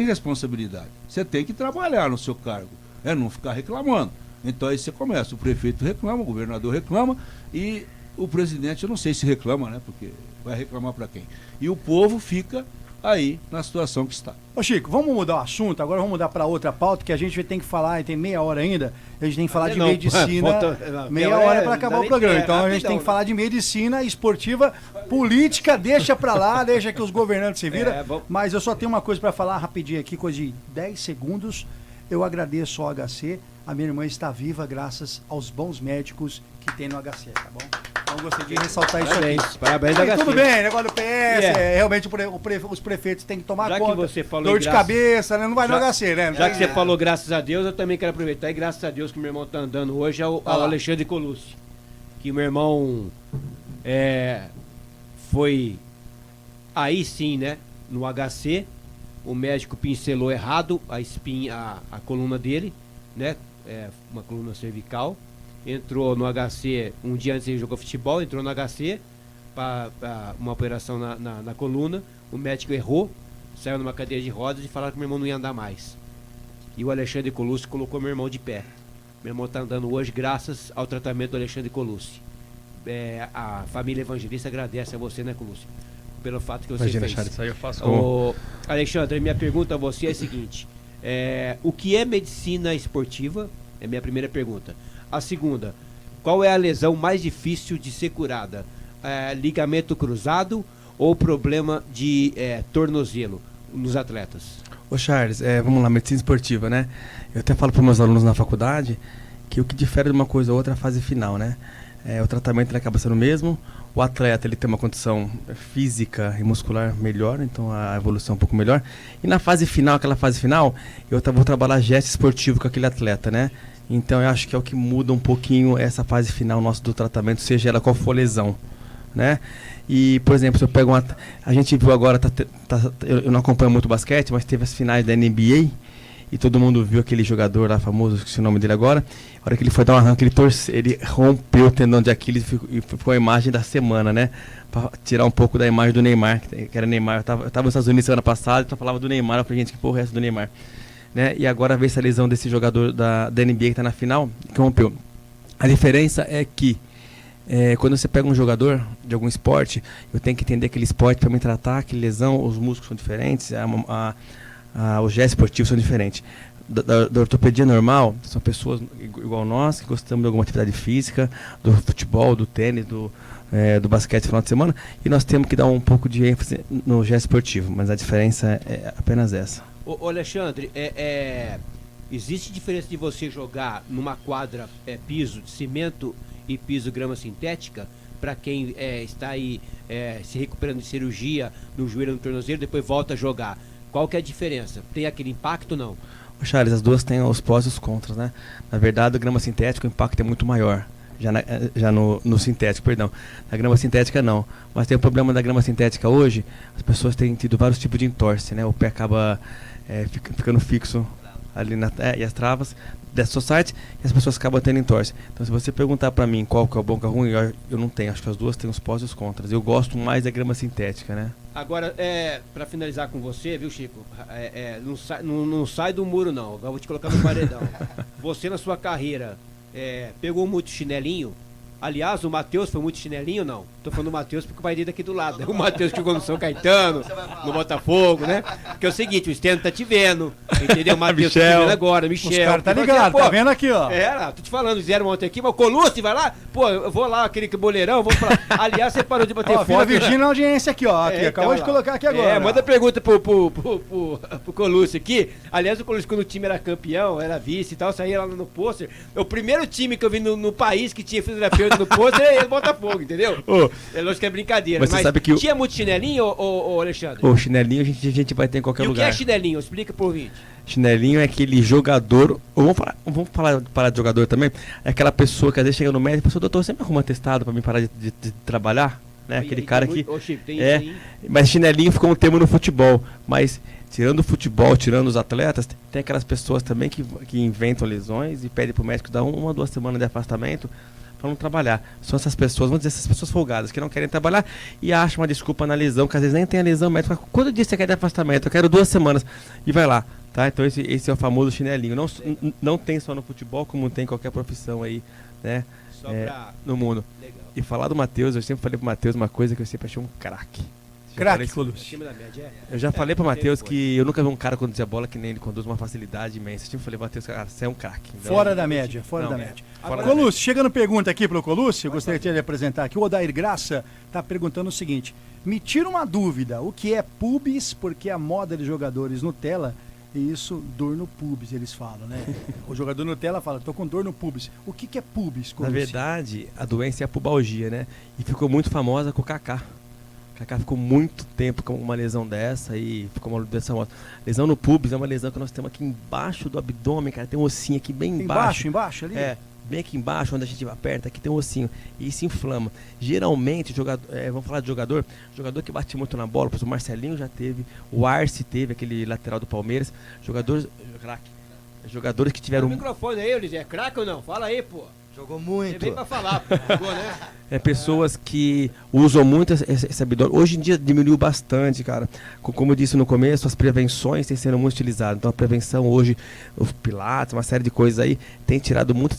responsabilidade, você tem que trabalhar no seu cargo, não ficar reclamando. Então aí você começa, o prefeito reclama, o governador reclama e o presidente, eu não sei se reclama, né? Porque vai reclamar para quem? E o povo fica aí na situação que está. Ô Chico, vamos mudar o assunto, agora vamos mudar para outra pauta, que a gente tem que falar, e tem meia hora ainda, a gente tem que falar de medicina, meia hora para acabar o programa, então a gente tem que falar de medicina esportiva, política, deixa para lá, deixa que os governantes se viram, mas eu só tenho uma coisa para falar rapidinho aqui, coisa de 10 segundos, eu agradeço ao HC, a minha irmã está viva graças aos bons médicos que tem no HC, tá bom? Então gostaria de ressaltar isso aqui. Parabéns, E HC. tudo bem, negócio do PS, realmente os prefeitos têm que tomar Já conta. que você falou Dor em de graça- cabeça, né? Não vai no Já- HC, né? Já que você falou graças a Deus, eu também quero aproveitar e graças a Deus que meu irmão tá andando hoje ao Alexandre Colucci. Que meu irmão foi aí sim, né? No HC, o médico pincelou errado a coluna dele, né? Uma coluna cervical. Entrou no HC, um dia antes ele jogou futebol, entrou no HC para uma operação na coluna. O médico errou, saiu numa cadeira de rodas e falaram que meu irmão não ia andar mais. E o Alexandre Colucci colocou meu irmão de pé. Meu irmão está andando hoje graças ao tratamento do Alexandre Colucci. A família evangelista agradece a você, né, Colucci? Pelo fato que você Imagina, fez. Charles, isso aí eu faço Ô, Alexandre, minha pergunta a você é a seguinte. O que é medicina esportiva? É a minha primeira pergunta. A segunda, qual é a lesão mais difícil de ser curada? Ligamento cruzado ou problema de tornozelo nos atletas? Ô Charles, vamos lá, medicina esportiva, né? Eu até falo para meus alunos na faculdade que o que difere de uma coisa ou outra é a fase final, né? O tratamento ele acaba sendo o mesmo, o atleta ele tem uma condição física e muscular melhor, então a evolução é um pouco melhor. E na fase final, aquela fase final, eu vou trabalhar gesto esportivo com aquele atleta, né? Então eu acho que é o que muda um pouquinho essa fase final nossa do tratamento, seja ela qual for a lesão, né? E, por exemplo, se eu pego a gente viu agora, eu não acompanho muito basquete, mas teve as finais da NBA e todo mundo viu aquele jogador lá famoso, esqueci o nome dele agora. A hora que ele foi dar um arranque, ele rompeu o tendão de Aquiles e ficou a imagem da semana, né? Pra tirar um pouco da imagem do Neymar, que era Neymar. Eu tava nos Estados Unidos semana passada e só falava do Neymar. Eu falei, gente, que porra é essa do Neymar? Né? E agora vê essa lesão desse jogador da NBA que está na final, que rompeu. A diferença é que quando você pega um jogador de algum esporte, eu tenho que entender aquele esporte para me tratar, aquela lesão, os músculos são diferentes, os gestos esportivos são diferentes. Da ortopedia normal, são pessoas igual nós, que gostamos de alguma atividade física, do futebol, do tênis, do basquete no final de semana, e nós temos que dar um pouco de ênfase no gesto esportivo, mas a diferença é apenas essa. Ô Alexandre, existe diferença de você jogar numa quadra piso de cimento e piso grama sintética, para quem está aí se recuperando de cirurgia no joelho, no tornozelo, depois volta a jogar? Qual que é a diferença? Tem aquele impacto ou não? Charles, as duas têm os prós e os contras, né? Na verdade, a grama sintética, o impacto é muito maior. Já no sintético, perdão. Na grama sintética, não. Mas tem o problema da grama sintética hoje, as pessoas têm tido vários tipos de entorse, né? O pé acaba ficando fixo ali e as travas dessa society, e as pessoas acabam tendo entorse. Então, se você perguntar pra mim qual que é o bom e o ruim, eu não tenho. Acho que as duas têm os prós e os contras. Eu gosto mais da grama sintética, né? Agora, para finalizar com você, viu, Chico? Não sai do muro, não. Agora eu vou te colocar no paredão. Você, na sua carreira, pegou muito chinelinho? Aliás, o Matheus foi muito chinelinho ou não? Tô falando do Matheus porque o pai dele é aqui do lado. O Matheus que jogou no São Caetano, no Botafogo, né? Porque é o seguinte, o Stênio tá te vendo, entendeu? O Matheus tá te vendo agora, Michel. Os caras tá ligado, tá vendo aqui, ó. Tô te falando, fizeram ontem aqui, mas o Colucci vai lá? Pô, eu vou lá, aquele boleirão, vou pra... Aliás, você parou de bater foto. Vila Virgínia na audiência aqui, ó. Acabou de lá. colocar aqui agora. Manda pergunta pro Colucci aqui. Aliás, o Colucci, quando o time era campeão, era vice e tal, saía lá no pôster. O primeiro time que eu vi no país que tinha fisioterapeuta no pôster é o Botafogo, entendeu? É lógico que é brincadeira. Mas você sabe que tinha muito chinelinho, ô Alexandre? O chinelinho a gente vai ter em qualquer lugar. E o que é chinelinho? Explica pro ouvinte. Chinelinho é aquele jogador, ou vamos parar de jogador também, é aquela pessoa que às vezes chega no médico e fala, doutor, você me arruma atestado pra mim parar de trabalhar? Né? Aquele cara que... Mas chinelinho ficou um termo no futebol, mas tirando o futebol, tirando os atletas, tem aquelas pessoas também que inventam lesões e pedem pro médico dar 1 ou 2 semanas de afastamento para não trabalhar. São essas pessoas, vamos dizer, essas pessoas folgadas que não querem trabalhar e acham uma desculpa na lesão, que às vezes nem tem a lesão, médico fala, quanto dia você quer de afastamento? Eu quero 2 semanas. E vai lá, Tá? Então esse é o famoso chinelinho. Não tem só no futebol, como tem em qualquer profissão aí, né? Só pra... No mundo. Legal. E falar do Matheus, eu sempre falei pro Matheus uma coisa que eu sempre achei um craque. Craque, Acima Colucci. da média, Eu já falei pro não Matheus tem que eu nunca vi um cara conduzir a bola que nem ele conduz, uma facilidade imensa. Eu sempre falei, Matheus, cara, você é um craque. Então, Fora da média, fora Não, da média. fora da Colucci, chegando pergunta aqui pro Colucci, eu gostaria de lhe apresentar aqui. O Odair Graça tá perguntando o seguinte: me tira uma dúvida, o que é pubis? Porque a moda de jogadores Nutella, e isso, dor no pubis, eles falam, né? O jogador Nutella fala, tô com dor no pubis. O que é pubis, Colucci? Na verdade, a doença é a pubalgia, né? E ficou muito famosa com o Kaká. O Kaká ficou muito tempo com uma lesão dessa e ficou uma doença famosa. Lesão no pubis é uma lesão que nós temos aqui embaixo do abdômen, cara. Tem um ossinho aqui bem embaixo. Embaixo ali? É, bem aqui embaixo, onde a gente aperta, aqui tem um ossinho. E isso inflama. Geralmente, vamos falar de jogador que bate muito na bola, por exemplo, o Marcelinho já teve, o Arce teve, aquele lateral do Palmeiras. Jogadores que tiveram... O microfone aí, Eliseu, é craque ou não? Fala aí, pô. Jogou Você muito. veio pra falar, pô. Jogou, né? pessoas que usam muito esse abdômen. Hoje em dia diminuiu bastante, cara. Como eu disse no começo, as prevenções têm sido muito utilizadas. Então a prevenção hoje, os pilates, uma série de coisas aí, tem tirado muito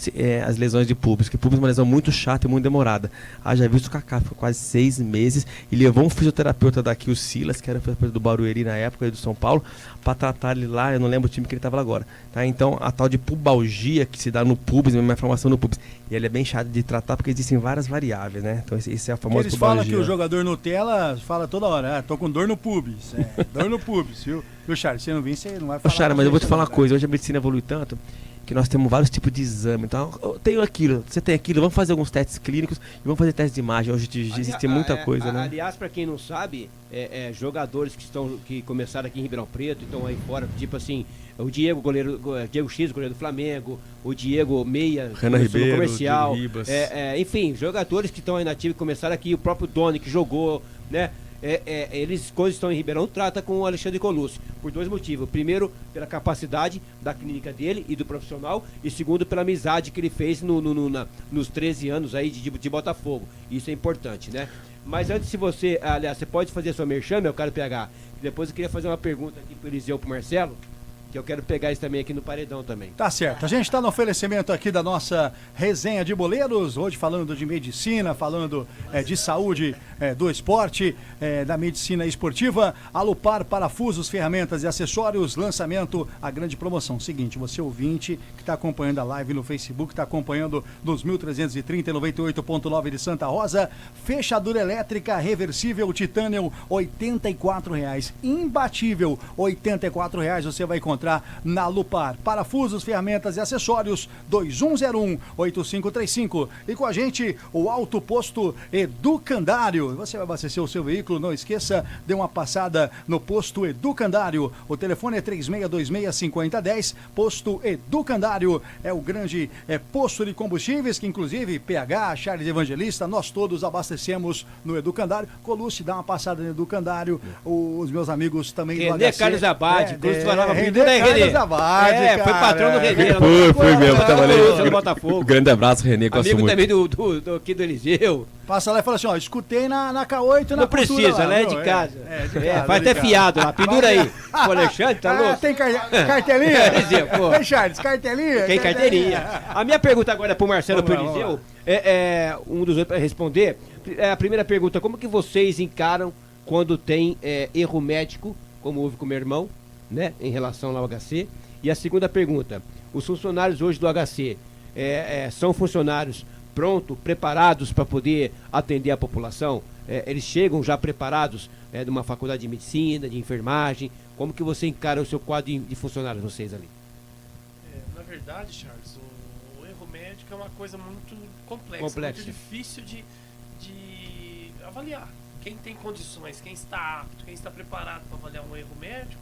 as lesões de pubis. Porque pubis é uma lesão muito chata e muito demorada. Já visto o Kaká, ficou quase 6 meses e levou um fisioterapeuta daqui, o Silas, que era o fisioterapeuta do Barueri na época, e do São Paulo, para tratar ele lá. Eu não lembro o time que ele estava lá agora. Tá? Então a tal de pubalgia que se dá no pubis, uma inflamação no pubis, e ele é bem chato de tratar porque existem várias variáveis, né? Então esse é a famosa Eles falam pubalgia. que o jogador Nutella fala toda hora, tô com dor no pubis. Dor no pubis, viu? Viu, Charles? Se não vir, você não vai Ô, falar. Chara, mas eu vou te falar uma não, coisa. Hoje a medicina evolui tanto que nós temos vários tipos de exame. Então, eu tenho aquilo, você tem aquilo, vamos fazer alguns testes clínicos e vamos fazer testes de imagem. Hoje existe muita coisa, né? Aliás, pra quem não sabe, jogadores que começaram aqui em Ribeirão Preto, estão aí fora, tipo assim, o Diego X, goleiro do Flamengo, o Diego Meia, Renan começou no Ribeiro, comercial, Diego Ribas. enfim, jogadores que estão aí na ativa e começaram aqui, o próprio Doni que jogou, né? Eles, quando estão em Ribeirão, trata com o Alexandre Colucci, por 2 motivos. Primeiro, pela capacidade da clínica dele e do profissional, e segundo, pela amizade que ele fez nos 13 anos aí de Botafogo. Isso é importante, né? Mas antes, você pode fazer a sua merchan, meu caro PH. Depois eu queria fazer uma pergunta aqui pro Eliseu, pro Marcelo, que eu quero pegar isso também aqui no paredão também. Tá certo. A gente está no oferecimento aqui da nossa resenha de boleiros, hoje falando de medicina, falando de saúde do esporte, da medicina esportiva. Alupar Parafusos, Ferramentas e Acessórios, lançamento, a grande promoção. Seguinte, você ouvinte que está acompanhando a live no Facebook, está acompanhando nos 1330 e 98.9 de Santa Rosa, fechadura elétrica reversível titânio, R$84. Imbatível, R$84 você vai encontrar na Lupar. Parafusos, ferramentas e acessórios, 2101-8535. E com a gente, o Alto Posto Educandário. Você vai abastecer o seu veículo, não esqueça, dê uma passada no Posto Educandário. O telefone é 3626-5010. Posto Educandário é o grande posto de combustíveis, que inclusive PH, Charles Evangelista, nós todos abastecemos no Educandário. Colucci, dá uma passada no Educandário. Os meus amigos também do Renê HC. Carlos Abade, Colucci falava Renê Carlos Abade, foi patrão do Renê. Foi mesmo, trabalhei. No Botafogo. Grande abraço, Renê, gosto Amigo muito. também aqui do Eliseu. Passa lá e fala assim, ó, escutei na K8 na Não precisa, lá, né? viu? De casa. de casa, faz de até casa. fiado lá, pendura aí. O Alexandre, tá louco? Tem cartelinha? Eliseu, pô. Vem, Charles, cartelinha? Tem carteirinha. A minha pergunta agora é pro Marcelo e pro Vamos lá, Eliseu. Um dos outros para responder. A primeira pergunta, como que vocês encaram quando tem erro médico, como houve com o meu irmão, né? Em relação ao HC. E a segunda pergunta, os funcionários hoje do HC são funcionários prontos, preparados para poder atender a população? Eles chegam já preparados de uma faculdade de medicina, de enfermagem? Como que você encara o seu quadro de funcionários, vocês ali? Na verdade, Charles, o erro médico é uma coisa muito complexa. Muito difícil de avaliar. Quem tem condições, quem está apto, quem está preparado para avaliar um erro médico,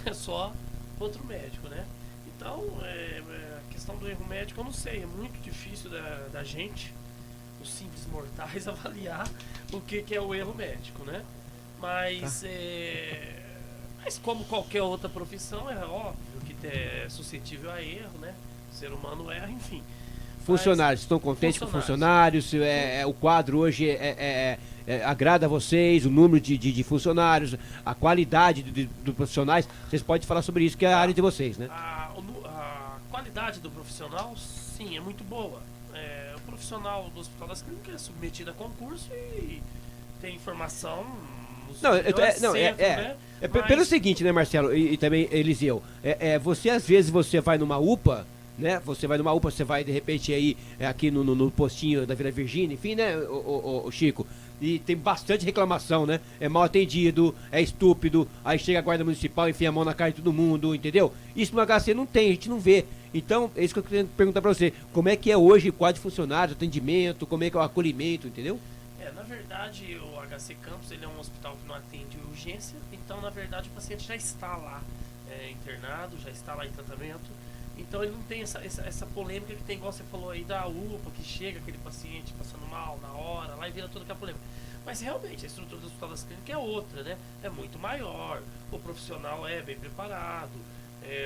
é só outro médico, né? Então, a questão do erro médico, eu não sei, é muito difícil da gente, os simples mortais, avaliar o que é o erro médico, né? Mas, mas como qualquer outra profissão, é óbvio que é suscetível a erro, né? O ser humano erra, enfim. Funcionários, estão contentes com funcionários? O quadro hoje agrada a vocês, o número de funcionários, a qualidade dos profissionais? Vocês podem falar sobre isso, que é a área de vocês, né? A qualidade do profissional, sim, é muito boa. O profissional do Hospital das Clínicas é submetido a concurso e tem informação. Pelo seguinte, né, Marcelo, e também Eliseu, você às vezes você vai numa UPA, né? Você vai numa UPA, você vai de repente aí aqui no postinho da Vila Virgínia, enfim, né, o Chico, e tem bastante reclamação, né? É mal atendido, é estúpido, aí chega a guarda municipal, enfia a mão na cara de todo mundo, entendeu? Isso no HC não tem, a gente não vê. Então, é isso que eu queria perguntar pra você, como é que é hoje o quadro de funcionários, atendimento, como é que é o acolhimento, entendeu? Na verdade, o HC Campos ele é um hospital que não atende urgência, então na verdade o paciente já está lá internado, já está lá em tratamento, então ele não tem essa polêmica que tem, igual você falou aí da UPA, que chega aquele paciente passando mal na hora, lá e vira toda aquela polêmica. Mas realmente a estrutura do Hospital das Clínicas é outra, né? É muito maior, o profissional é bem preparado,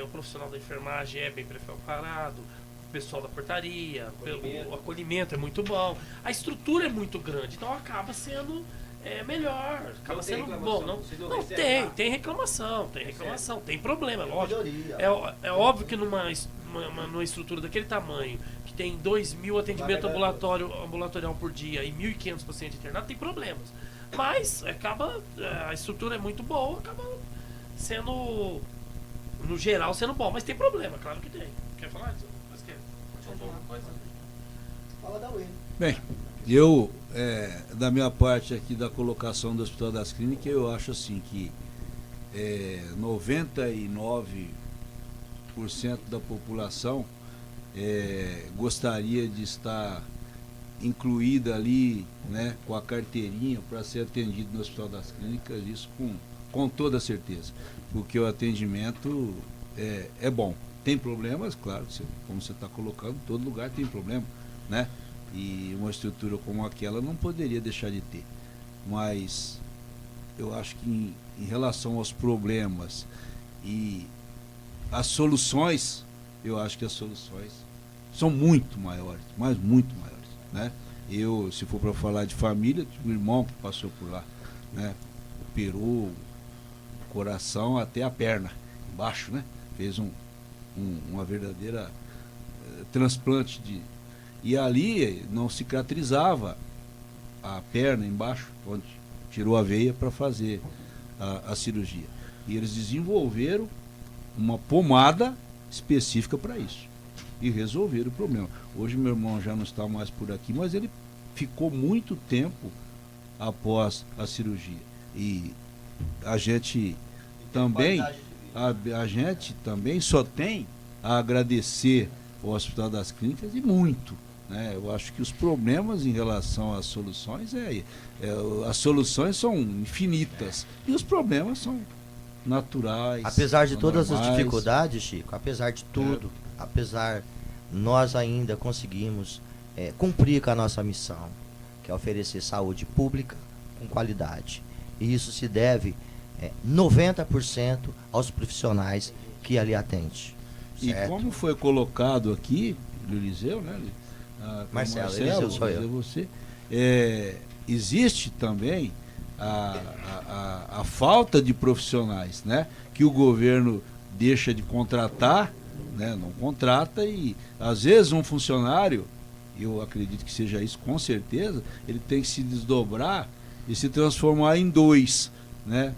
o profissional da enfermagem é bem preparado, o pessoal da portaria, o acolhimento é muito bom, a estrutura é muito grande, então acaba sendo melhor, acaba sendo bom. Não tem reclamação, tem problema, lógico. É óbvio que numa estrutura daquele tamanho, que tem 2.000 atendimentos ambulatorial por dia e 1.500 pacientes internados, tem problemas. Mas a estrutura é muito boa, acaba sendo, no geral, sendo bom, mas tem problema, claro que tem. Quer falar disso? Bem, eu, da minha parte aqui da colocação do Hospital das Clínicas, eu acho assim que 99% da população gostaria de estar incluída ali, né, com a carteirinha para ser atendido no Hospital das Clínicas, isso com toda certeza, porque o atendimento é bom. Tem problemas, claro, como você está colocando, todo lugar tem problema, né? E uma estrutura como aquela não poderia deixar de ter. Mas eu acho que em relação aos problemas e as soluções, eu acho que as soluções são muito maiores, mas muito maiores, né? Eu, se for para falar de família, tive um irmão que passou por lá, né? Operou o coração até a perna, embaixo, né? Fez uma verdadeira transplante e ali não cicatrizava a perna embaixo, onde tirou a veia para fazer a cirurgia. E eles desenvolveram uma pomada específica para isso e resolveram o problema. Hoje meu irmão já não está mais por aqui, mas ele ficou muito tempo após a cirurgia. E a gente também a gente também só tem a agradecer ao Hospital das Clínicas e muito, né? Eu acho que os problemas em relação às soluções as soluções são infinitas e os problemas são naturais. Apesar de todas normais. as dificuldades, Chico, apesar de tudo, nós ainda conseguimos cumprir com a nossa missão, que é oferecer saúde pública com qualidade. E isso se deve 90% aos profissionais que ali atendem. E como foi colocado aqui, Eliseu, né? Marcelo, Eliseu sou eu. Você, existe também a falta de profissionais, né? Que o governo deixa de contratar, né? Não contrata e às vezes um funcionário, eu acredito que seja isso com certeza, ele tem que se desdobrar e se transformar em dois, né?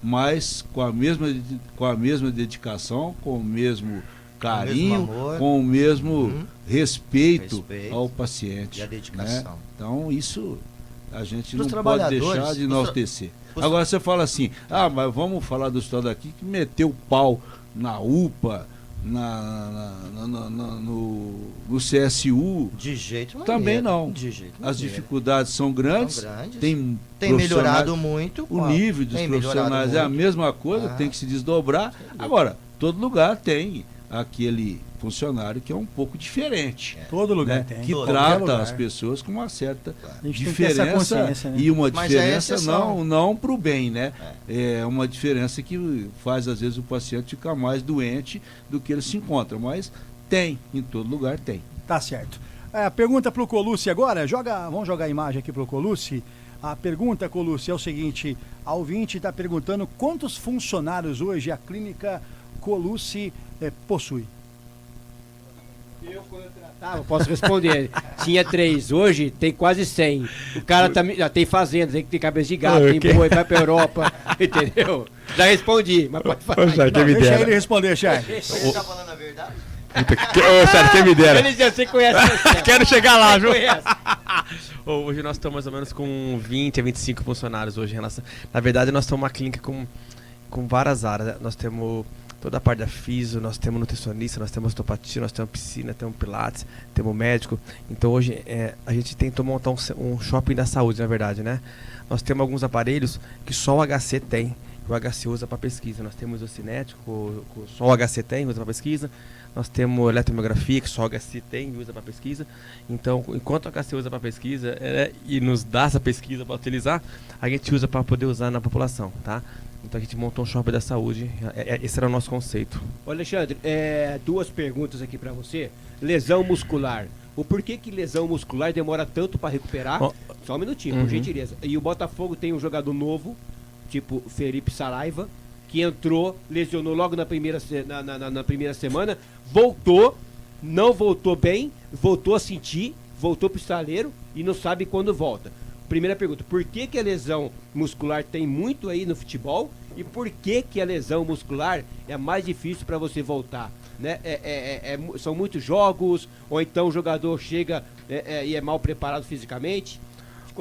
Mas com a mesma dedicação, com o mesmo carinho, com o mesmo respeito ao paciente. E a dedicação. Né? Então isso a gente Pros não pode deixar de enaltecer. Agora você fala assim, mas vamos falar do estado aqui que meteu o pau na UPA, no CSU. De jeito nenhum. Também não. De jeito As dificuldades são grandes. Tem melhorado muito. O nível dos profissionais é a mesma coisa, tem que se desdobrar. Agora, todo lugar tem aquele funcionário que é um pouco diferente. Todo lugar, né? tem. Que Todo trata lugar. as pessoas com uma certa diferença, né? E uma Mas diferença não para o bem, né? É uma diferença que faz às vezes o paciente ficar mais doente do que ele se encontra, mas tem, em todo lugar tem. Tá certo. Pergunta pro Colucci agora. Vamos jogar a imagem aqui pro Colucci. A pergunta, Colucci, é o seguinte: a ouvinte está perguntando quantos funcionários hoje a clínica Colucci possui. Quando eu tratava, posso responder. Tinha 3, hoje tem quase 100. O cara tem fazenda, tem cabeça de gato, tem boi, vai pra Europa, entendeu? Já respondi, mas pode falar. Deixa ele responder, chefe. Você tá falando a verdade? Sério, quem me dera. Você conhece você. Quero chegar lá, viu? Conhece. Hoje nós estamos mais ou menos com 20 a 25 funcionários hoje em relação. Na verdade, nós somos uma clínica com várias áreas, né? Nós temos toda a parte da fisio, nós temos nutricionista, nós temos osteopatia, nós temos piscina, temos pilates, temos médico. Então hoje a gente tentou montar um shopping da saúde, na verdade, né? Nós temos alguns aparelhos que só o HC tem. O HC usa para pesquisa. Nós temos o cinético, só o HC tem, usa para pesquisa. Nós temos eletromiografia, que só o HC tem e usa para pesquisa. Então, enquanto o HC usa para pesquisa e nos dá essa pesquisa para utilizar, a gente usa para poder usar na população, tá? Então a gente montou um shopping da saúde. Esse era o nosso conceito. Ô Alexandre, 2 perguntas aqui para você. Lesão muscular. O porquê que lesão muscular demora tanto para recuperar? Só um minutinho, por gentileza. E o Botafogo tem um jogador novo, tipo Felipe Saraiva, que entrou, lesionou logo na primeira semana, voltou, não voltou bem, voltou a sentir, voltou pro estaleiro e não sabe quando volta. Primeira pergunta, por que a lesão muscular tem muito aí no futebol e por que a lesão muscular é mais difícil para você voltar? Né? São muitos jogos, ou então o jogador chega e é mal preparado fisicamente?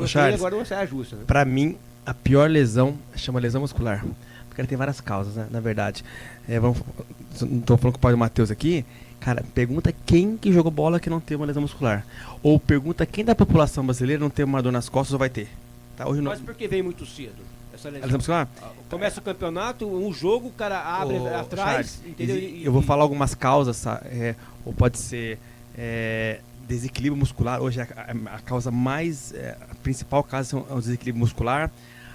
Charles, agora uma saia justa. Né? Para mim, a pior lesão chama lesão muscular. Porque ela tem várias causas, né? Na verdade. Não tô falando com o pai do Matheus aqui. Cara, pergunta quem que jogou bola que não tem uma lesão muscular. Ou pergunta quem da população brasileira não tem uma dor nas costas ou vai ter. Tá? Hoje Mas por que vem muito cedo essa lesão? A lesão muscular? Começa o campeonato, um jogo, o cara abre atrás, Charles, entendeu? Eu vou falar algumas causas, ou pode ser desequilíbrio muscular. Hoje a causa mais, a principal causa é o desequilíbrio muscular,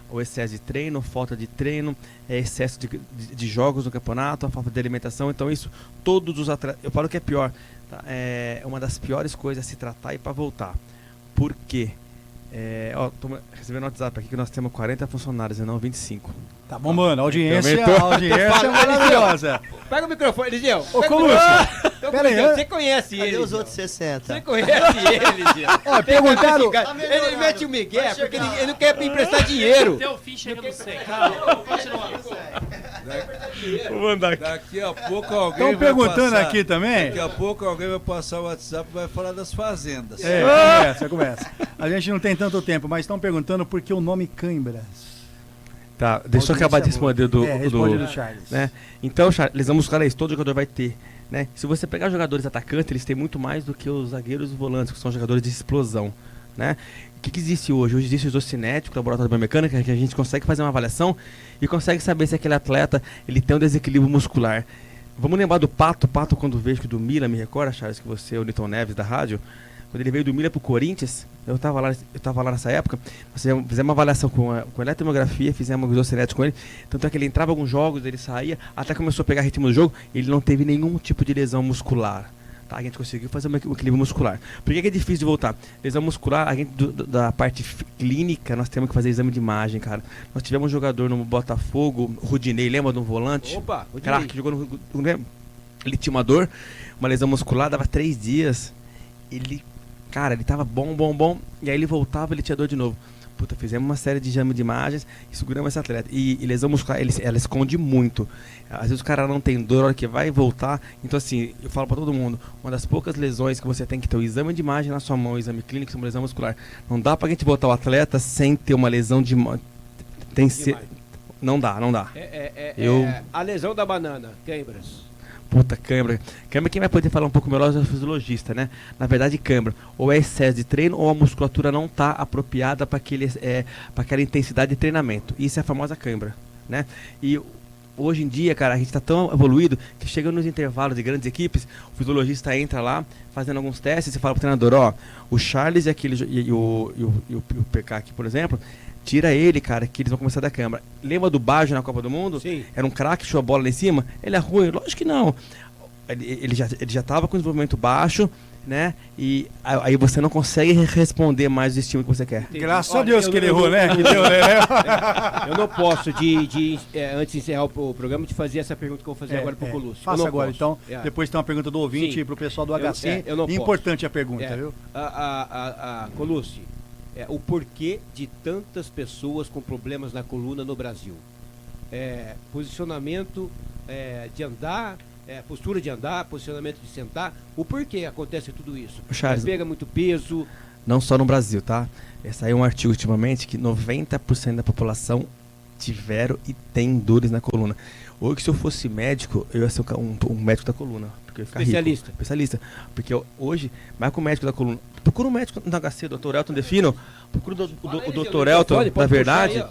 o excesso de treino, falta de treino, excesso de jogos no campeonato, a falta de alimentação. Então isso, todos os atletas, eu falo que é pior, tá? É uma das piores coisas a se tratar e para voltar. Por quê? Tô recebendo no WhatsApp aqui que nós temos 40 funcionários e não 25. Tá bombando, a audiência é maravilhosa. Pega o microfone, Eliseu. Ô, Colucci, pera aí. Você conhece Cadê ele? os outros 60? Você conhece ele, Eliseu. Perguntaram... Ele mete o Miguel porque ele não quer emprestar dinheiro. Até o fim chega no 100. Calma, continua. Vou mandar aqui. Daqui a pouco alguém Estão perguntando aqui também. Daqui a pouco alguém vai passar o WhatsApp e vai falar das fazendas. Começa. A gente não tem tanto tempo, mas estão perguntando por que o nome Cãibras. Tá, deixa eu acabar de responder do Charles. Né? Então, Charles, lesão muscular é isso, todo jogador vai ter. Né? Se você pegar jogadores atacantes, eles têm muito mais do que os zagueiros e os volantes, que são jogadores de explosão. Né? O que existe hoje? Hoje existe o isocinético, o laboratório de biomecânica, que a gente consegue fazer uma avaliação e consegue saber se aquele atleta ele tem um desequilíbrio muscular. Vamos lembrar do Pato quando veio que do Milan, me recorda, Charles, que você é o Newton Neves da rádio. Quando ele veio do Milan pro Corinthians, eu tava lá nessa época, nós fizemos uma avaliação com eletromiografia, fizemos um isocinético com ele, tanto é que ele entrava em alguns jogos, ele saía, até começou a pegar ritmo do jogo, ele não teve nenhum tipo de lesão muscular. Tá? A gente conseguiu fazer um equilíbrio muscular. Por que é difícil de voltar? Lesão muscular, a gente da parte clínica, nós temos que fazer exame de imagem, cara. Nós tivemos um jogador no Botafogo, Rudinei, lembra de um volante? Opa, Caraca, que jogou no... Ele tinha uma dor, uma lesão muscular, dava 3 dias, ele tava bom, e aí ele voltava, ele tinha dor de novo. Puta, fizemos uma série de exames de imagens e seguramos esse atleta. E lesão muscular, ela esconde muito. Às vezes o cara não tem dor, a hora que vai voltar. Então assim, eu falo pra todo mundo, uma das poucas lesões que você tem que ter o exame de imagem na sua mão, o exame clínico, uma lesão muscular. Não dá pra gente botar o atleta sem ter uma lesão de... Não dá. A lesão da banana, Cãibras. Puta, cãibra. Cãibra, quem vai poder falar um pouco melhor é o fisiologista, né? Na verdade, cãibra, ou é excesso de treino ou a musculatura não está apropriada para aquela intensidade de treinamento. Isso é a famosa cãibra, né? E hoje em dia, cara, a gente está tão evoluído que chega nos intervalos de grandes equipes, o fisiologista entra lá, fazendo alguns testes e fala pro treinador, o Charles e o PK aqui, por exemplo, tira ele, cara, que eles vão começar da câmera. Lembra do Baggio na Copa do Mundo? Sim. Era um craque, chutou a bola lá em cima. Ele é ruim? Lógico que não. Ele já estava com desenvolvimento baixo, né? E aí você não consegue responder mais o estímulo que você quer. Graças a Olha, Deus eu que ele não- errou, né? Que deu, né? Eu não posso, antes de encerrar o programa, de fazer essa pergunta que eu vou fazer agora pro Colúcio. Eu Faça não agora, posso. então. É. Depois tem uma pergunta do ouvinte Sim. pro pessoal do HC. eu não posso. Importante a pergunta, É. viu? Colúcio, o porquê de tantas pessoas com problemas na coluna no Brasil? Posicionamento de andar, postura de andar, posicionamento de sentar. O porquê acontece tudo isso? Charles, Pega muito peso. não só no Brasil, tá? Saiu um artigo ultimamente que 90% da população tiveram e tem dores na coluna. Hoje, se eu fosse médico, eu ia ser um médico da coluna. Porque eu ia ficar Especialista. rico. Especialista. Porque hoje, vai com o médico da coluna. Procura um médico no HC, Dr. Elton Defino. Procura o Dr. Elton, na verdade.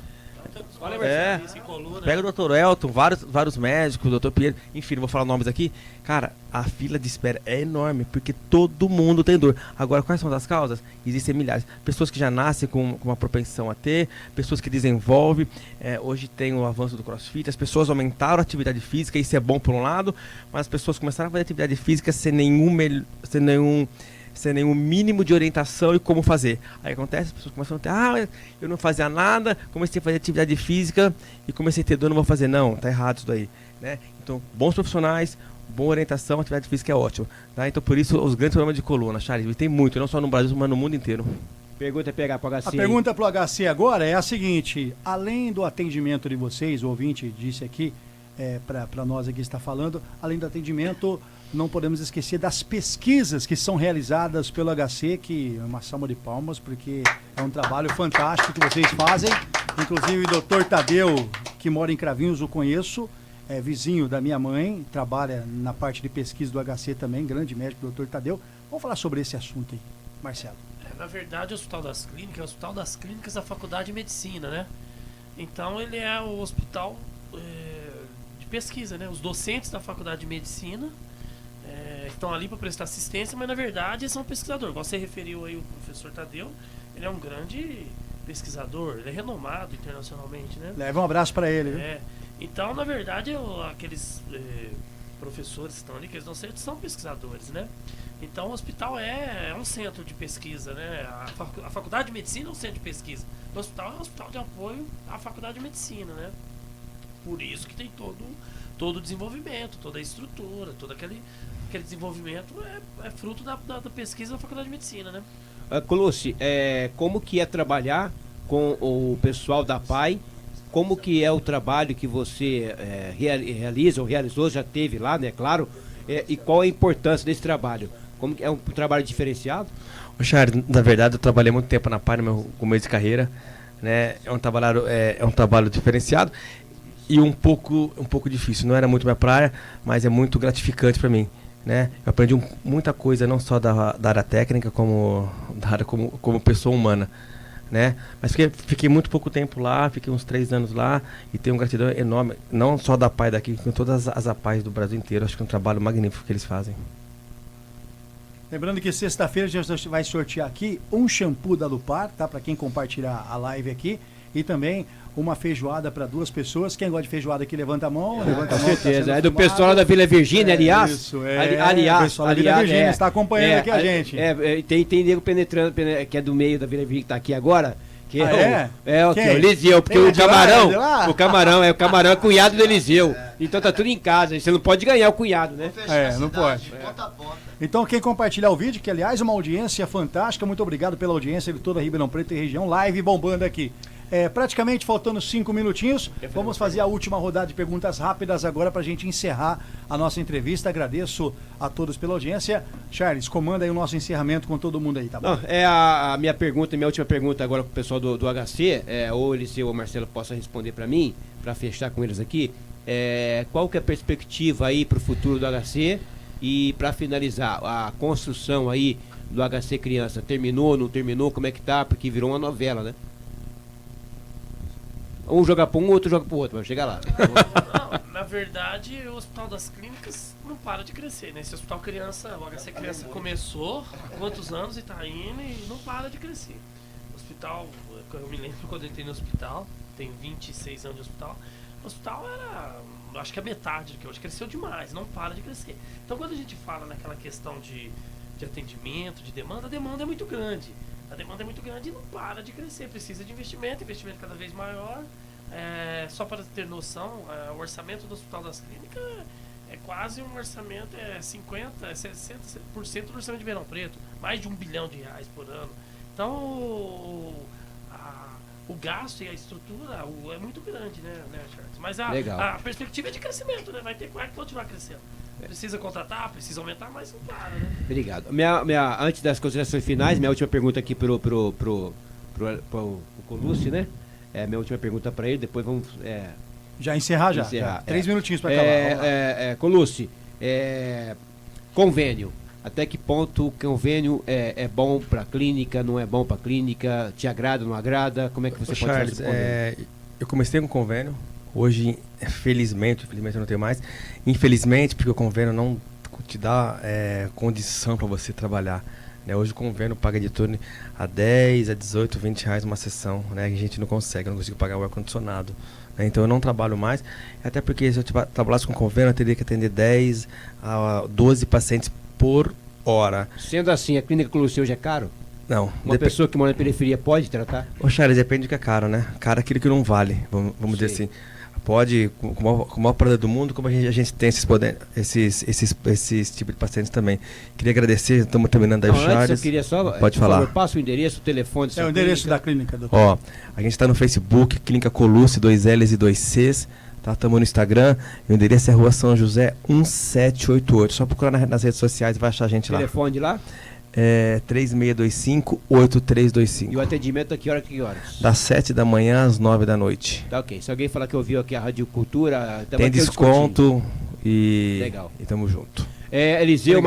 Pega o Dr. Elton, vários médicos, o Dr. Pinheiro, enfim, não vou falar nomes aqui. Cara, a fila de espera é enorme, porque todo mundo tem dor. Agora, quais são as causas? Existem milhares. Pessoas que já nascem com uma propensão a ter, pessoas que desenvolvem. Hoje tem o avanço do CrossFit, as pessoas aumentaram a atividade física, isso é bom por um lado, mas as pessoas começaram a fazer atividade física sem nenhum mínimo de orientação e como fazer. Aí acontece, as pessoas começam a ter, eu não fazia nada, comecei a fazer atividade física e comecei a ter dor, não vou fazer. Não, tá errado isso daí, né? Então, bons profissionais, boa orientação, atividade física é ótimo, tá? Então, por isso, os grandes problemas de coluna, Charles, e tem muito, não só no Brasil, mas no mundo inteiro. Pergunta é pegar pro HC. A pergunta pro HC agora é a seguinte: além do atendimento de vocês, o ouvinte disse aqui, para nós aqui está falando, além do atendimento, não podemos esquecer das pesquisas que são realizadas pelo HC, que é uma salva de palmas, porque é um trabalho fantástico que vocês fazem. Inclusive o Dr. Tadeu, que mora em Cravinhos, o conheço, é vizinho da minha mãe, trabalha na parte de pesquisa do HC também, grande médico, Dr. Tadeu. Vamos falar sobre esse assunto aí, Marcelo. Na verdade, o Hospital das Clínicas é o Hospital das Clínicas da Faculdade de Medicina, né? Então, ele é o hospital de pesquisa, né? Os docentes da Faculdade de Medicina estão ali para prestar assistência, mas na verdade eles são pesquisadores. Igual você referiu aí o professor Tadeu, ele é um grande pesquisador, ele é renomado internacionalmente, né? Leva um abraço para ele, viu? Então, na verdade, aqueles professores que estão ali, que eles não são pesquisadores, né? Então, o hospital é um centro de pesquisa, né? A Faculdade de Medicina é um centro de pesquisa. O hospital é um hospital de apoio à Faculdade de Medicina, né? Por isso que tem todo o desenvolvimento, toda a estrutura, todo aquele desenvolvimento é fruto da pesquisa da Faculdade de Medicina, né? Colúcio, como que é trabalhar com o pessoal da PAI? Como que é o trabalho que você realiza ou realizou, já teve lá, né, claro, e qual a importância desse trabalho? Como que é um trabalho diferenciado? Charles, na verdade, eu trabalhei muito tempo na PAI no meu começo de carreira, né? É um trabalho diferenciado e um pouco difícil. Não era muito minha praia, mas é muito gratificante para mim, né? Eu aprendi muita coisa, não só da área técnica, como da área como pessoa humana, né? Mas fiquei muito pouco tempo lá, fiquei uns 3 anos lá e tenho uma gratidão enorme, não só da PAI daqui, com todas as APAIs do Brasil inteiro. Acho que é um trabalho magnífico que eles fazem. Lembrando que sexta-feira a gente vai sortear aqui um shampoo da Lupar, tá? Para quem compartilhar a live aqui. E também uma feijoada para 2 pessoas. Quem gosta de feijoada aqui, levanta a mão. Levanta a mão. Com certeza. É do pessoal da Vila Virgínia, aliás. Isso, aliás, o pessoal da Vila Virgínia está acompanhando aqui a gente. Tem nego penetrando, que é do meio da Vila Virgínia, que está aqui agora. Que o Eliseu, porque o Camarão é cunhado do Eliseu. Então tá tudo em casa. Você não pode ganhar o cunhado, né? Não pode. Então, quem compartilhar o vídeo, que aliás é uma audiência fantástica, muito obrigado pela audiência de toda a Ribeirão Preto e região, live bombando aqui. Praticamente faltando 5 minutinhos, vamos fazer a última rodada de perguntas rápidas agora para a gente encerrar a nossa entrevista. Agradeço a todos pela audiência. Charles, comanda aí o nosso encerramento com todo mundo aí, tá bom? Não, a minha última pergunta agora para o pessoal do HC, ou o Eliseu ou o Marcelo possa responder para mim, para fechar com eles aqui. Qual que é a perspectiva aí para o futuro do HC? E para finalizar, a construção aí do HC Criança, terminou, não terminou, como é que tá? Porque virou uma novela, né? Um joga para um, outro joga para o outro, mas chega lá. Não, na verdade, o Hospital das Clínicas não para de crescer, né? Esse Hospital Criança, o HC Criança começou há quantos anos e está indo e não para de crescer. O hospital, eu me lembro quando eu entrei no hospital, tenho 26 anos de hospital, o hospital era, acho que a metade do que hoje, cresceu demais, não para de crescer. Então, quando a gente fala naquela questão de de atendimento, de demanda, a demanda é muito grande. A demanda é muito grande e não para de crescer, precisa de investimento cada vez maior. Só para ter noção, o orçamento do Hospital das Clínicas é quase um orçamento, 50%, 60% do orçamento de Ribeirão Preto, mais de R$1 bilhão por ano. Então, o gasto e a estrutura é muito grande, né, Charles? Mas a perspectiva é de crescimento, né? Vai continuar crescendo. Precisa contratar, precisa aumentar, mas não para, né? Obrigado. Antes das considerações finais, minha última pergunta aqui pro Colucci, né? Minha última pergunta para ele, depois vamos... Já encerrar. 3 minutinhos para acabar. Colucci, convênio. Até que ponto o convênio é bom para a clínica, não é bom para a clínica? Te agrada, não agrada? Como é que você pode fazer esse convênio? Eu comecei com convênio. Hoje, felizmente eu não tenho mais. Infelizmente, porque o convênio não te dá condição para você trabalhar. Né? Hoje o convênio paga de torno a 10, a 18, 20 reais uma sessão. Né? A gente não consegue, eu não consigo pagar o ar-condicionado. Né? Então eu não trabalho mais. Até porque se eu trabalhasse com convênio, eu teria que atender 10 a 12 pacientes por hora. Sendo assim, a clínica Colucci hoje é caro? Não. Uma pessoa que mora na periferia pode tratar? Ô Charles, depende do que é caro, né? Caro é aquilo que não vale, vamos dizer assim. Pode, com a maior prazer do mundo, como a gente tem esses tipos de pacientes também. Queria agradecer, estamos terminando aí o Charles. Eu queria só... Pode falar. Eu passo o endereço, o telefone... o endereço da clínica, doutor. Ó, a gente está no Facebook, Clínica Colucci, 2 L's e 2 C's. Estamos no Instagram, o endereço é Rua São José 1788. Só procurar nas redes sociais e vai achar a gente lá. Telefone de lá? 3625-8325. E o atendimento a que horas? Das 7 da manhã às 9 da noite. Tá ok. Se alguém falar que ouviu aqui a Rádio Cultura... Tem desconto e... Legal. E tamo junto. Eliseu...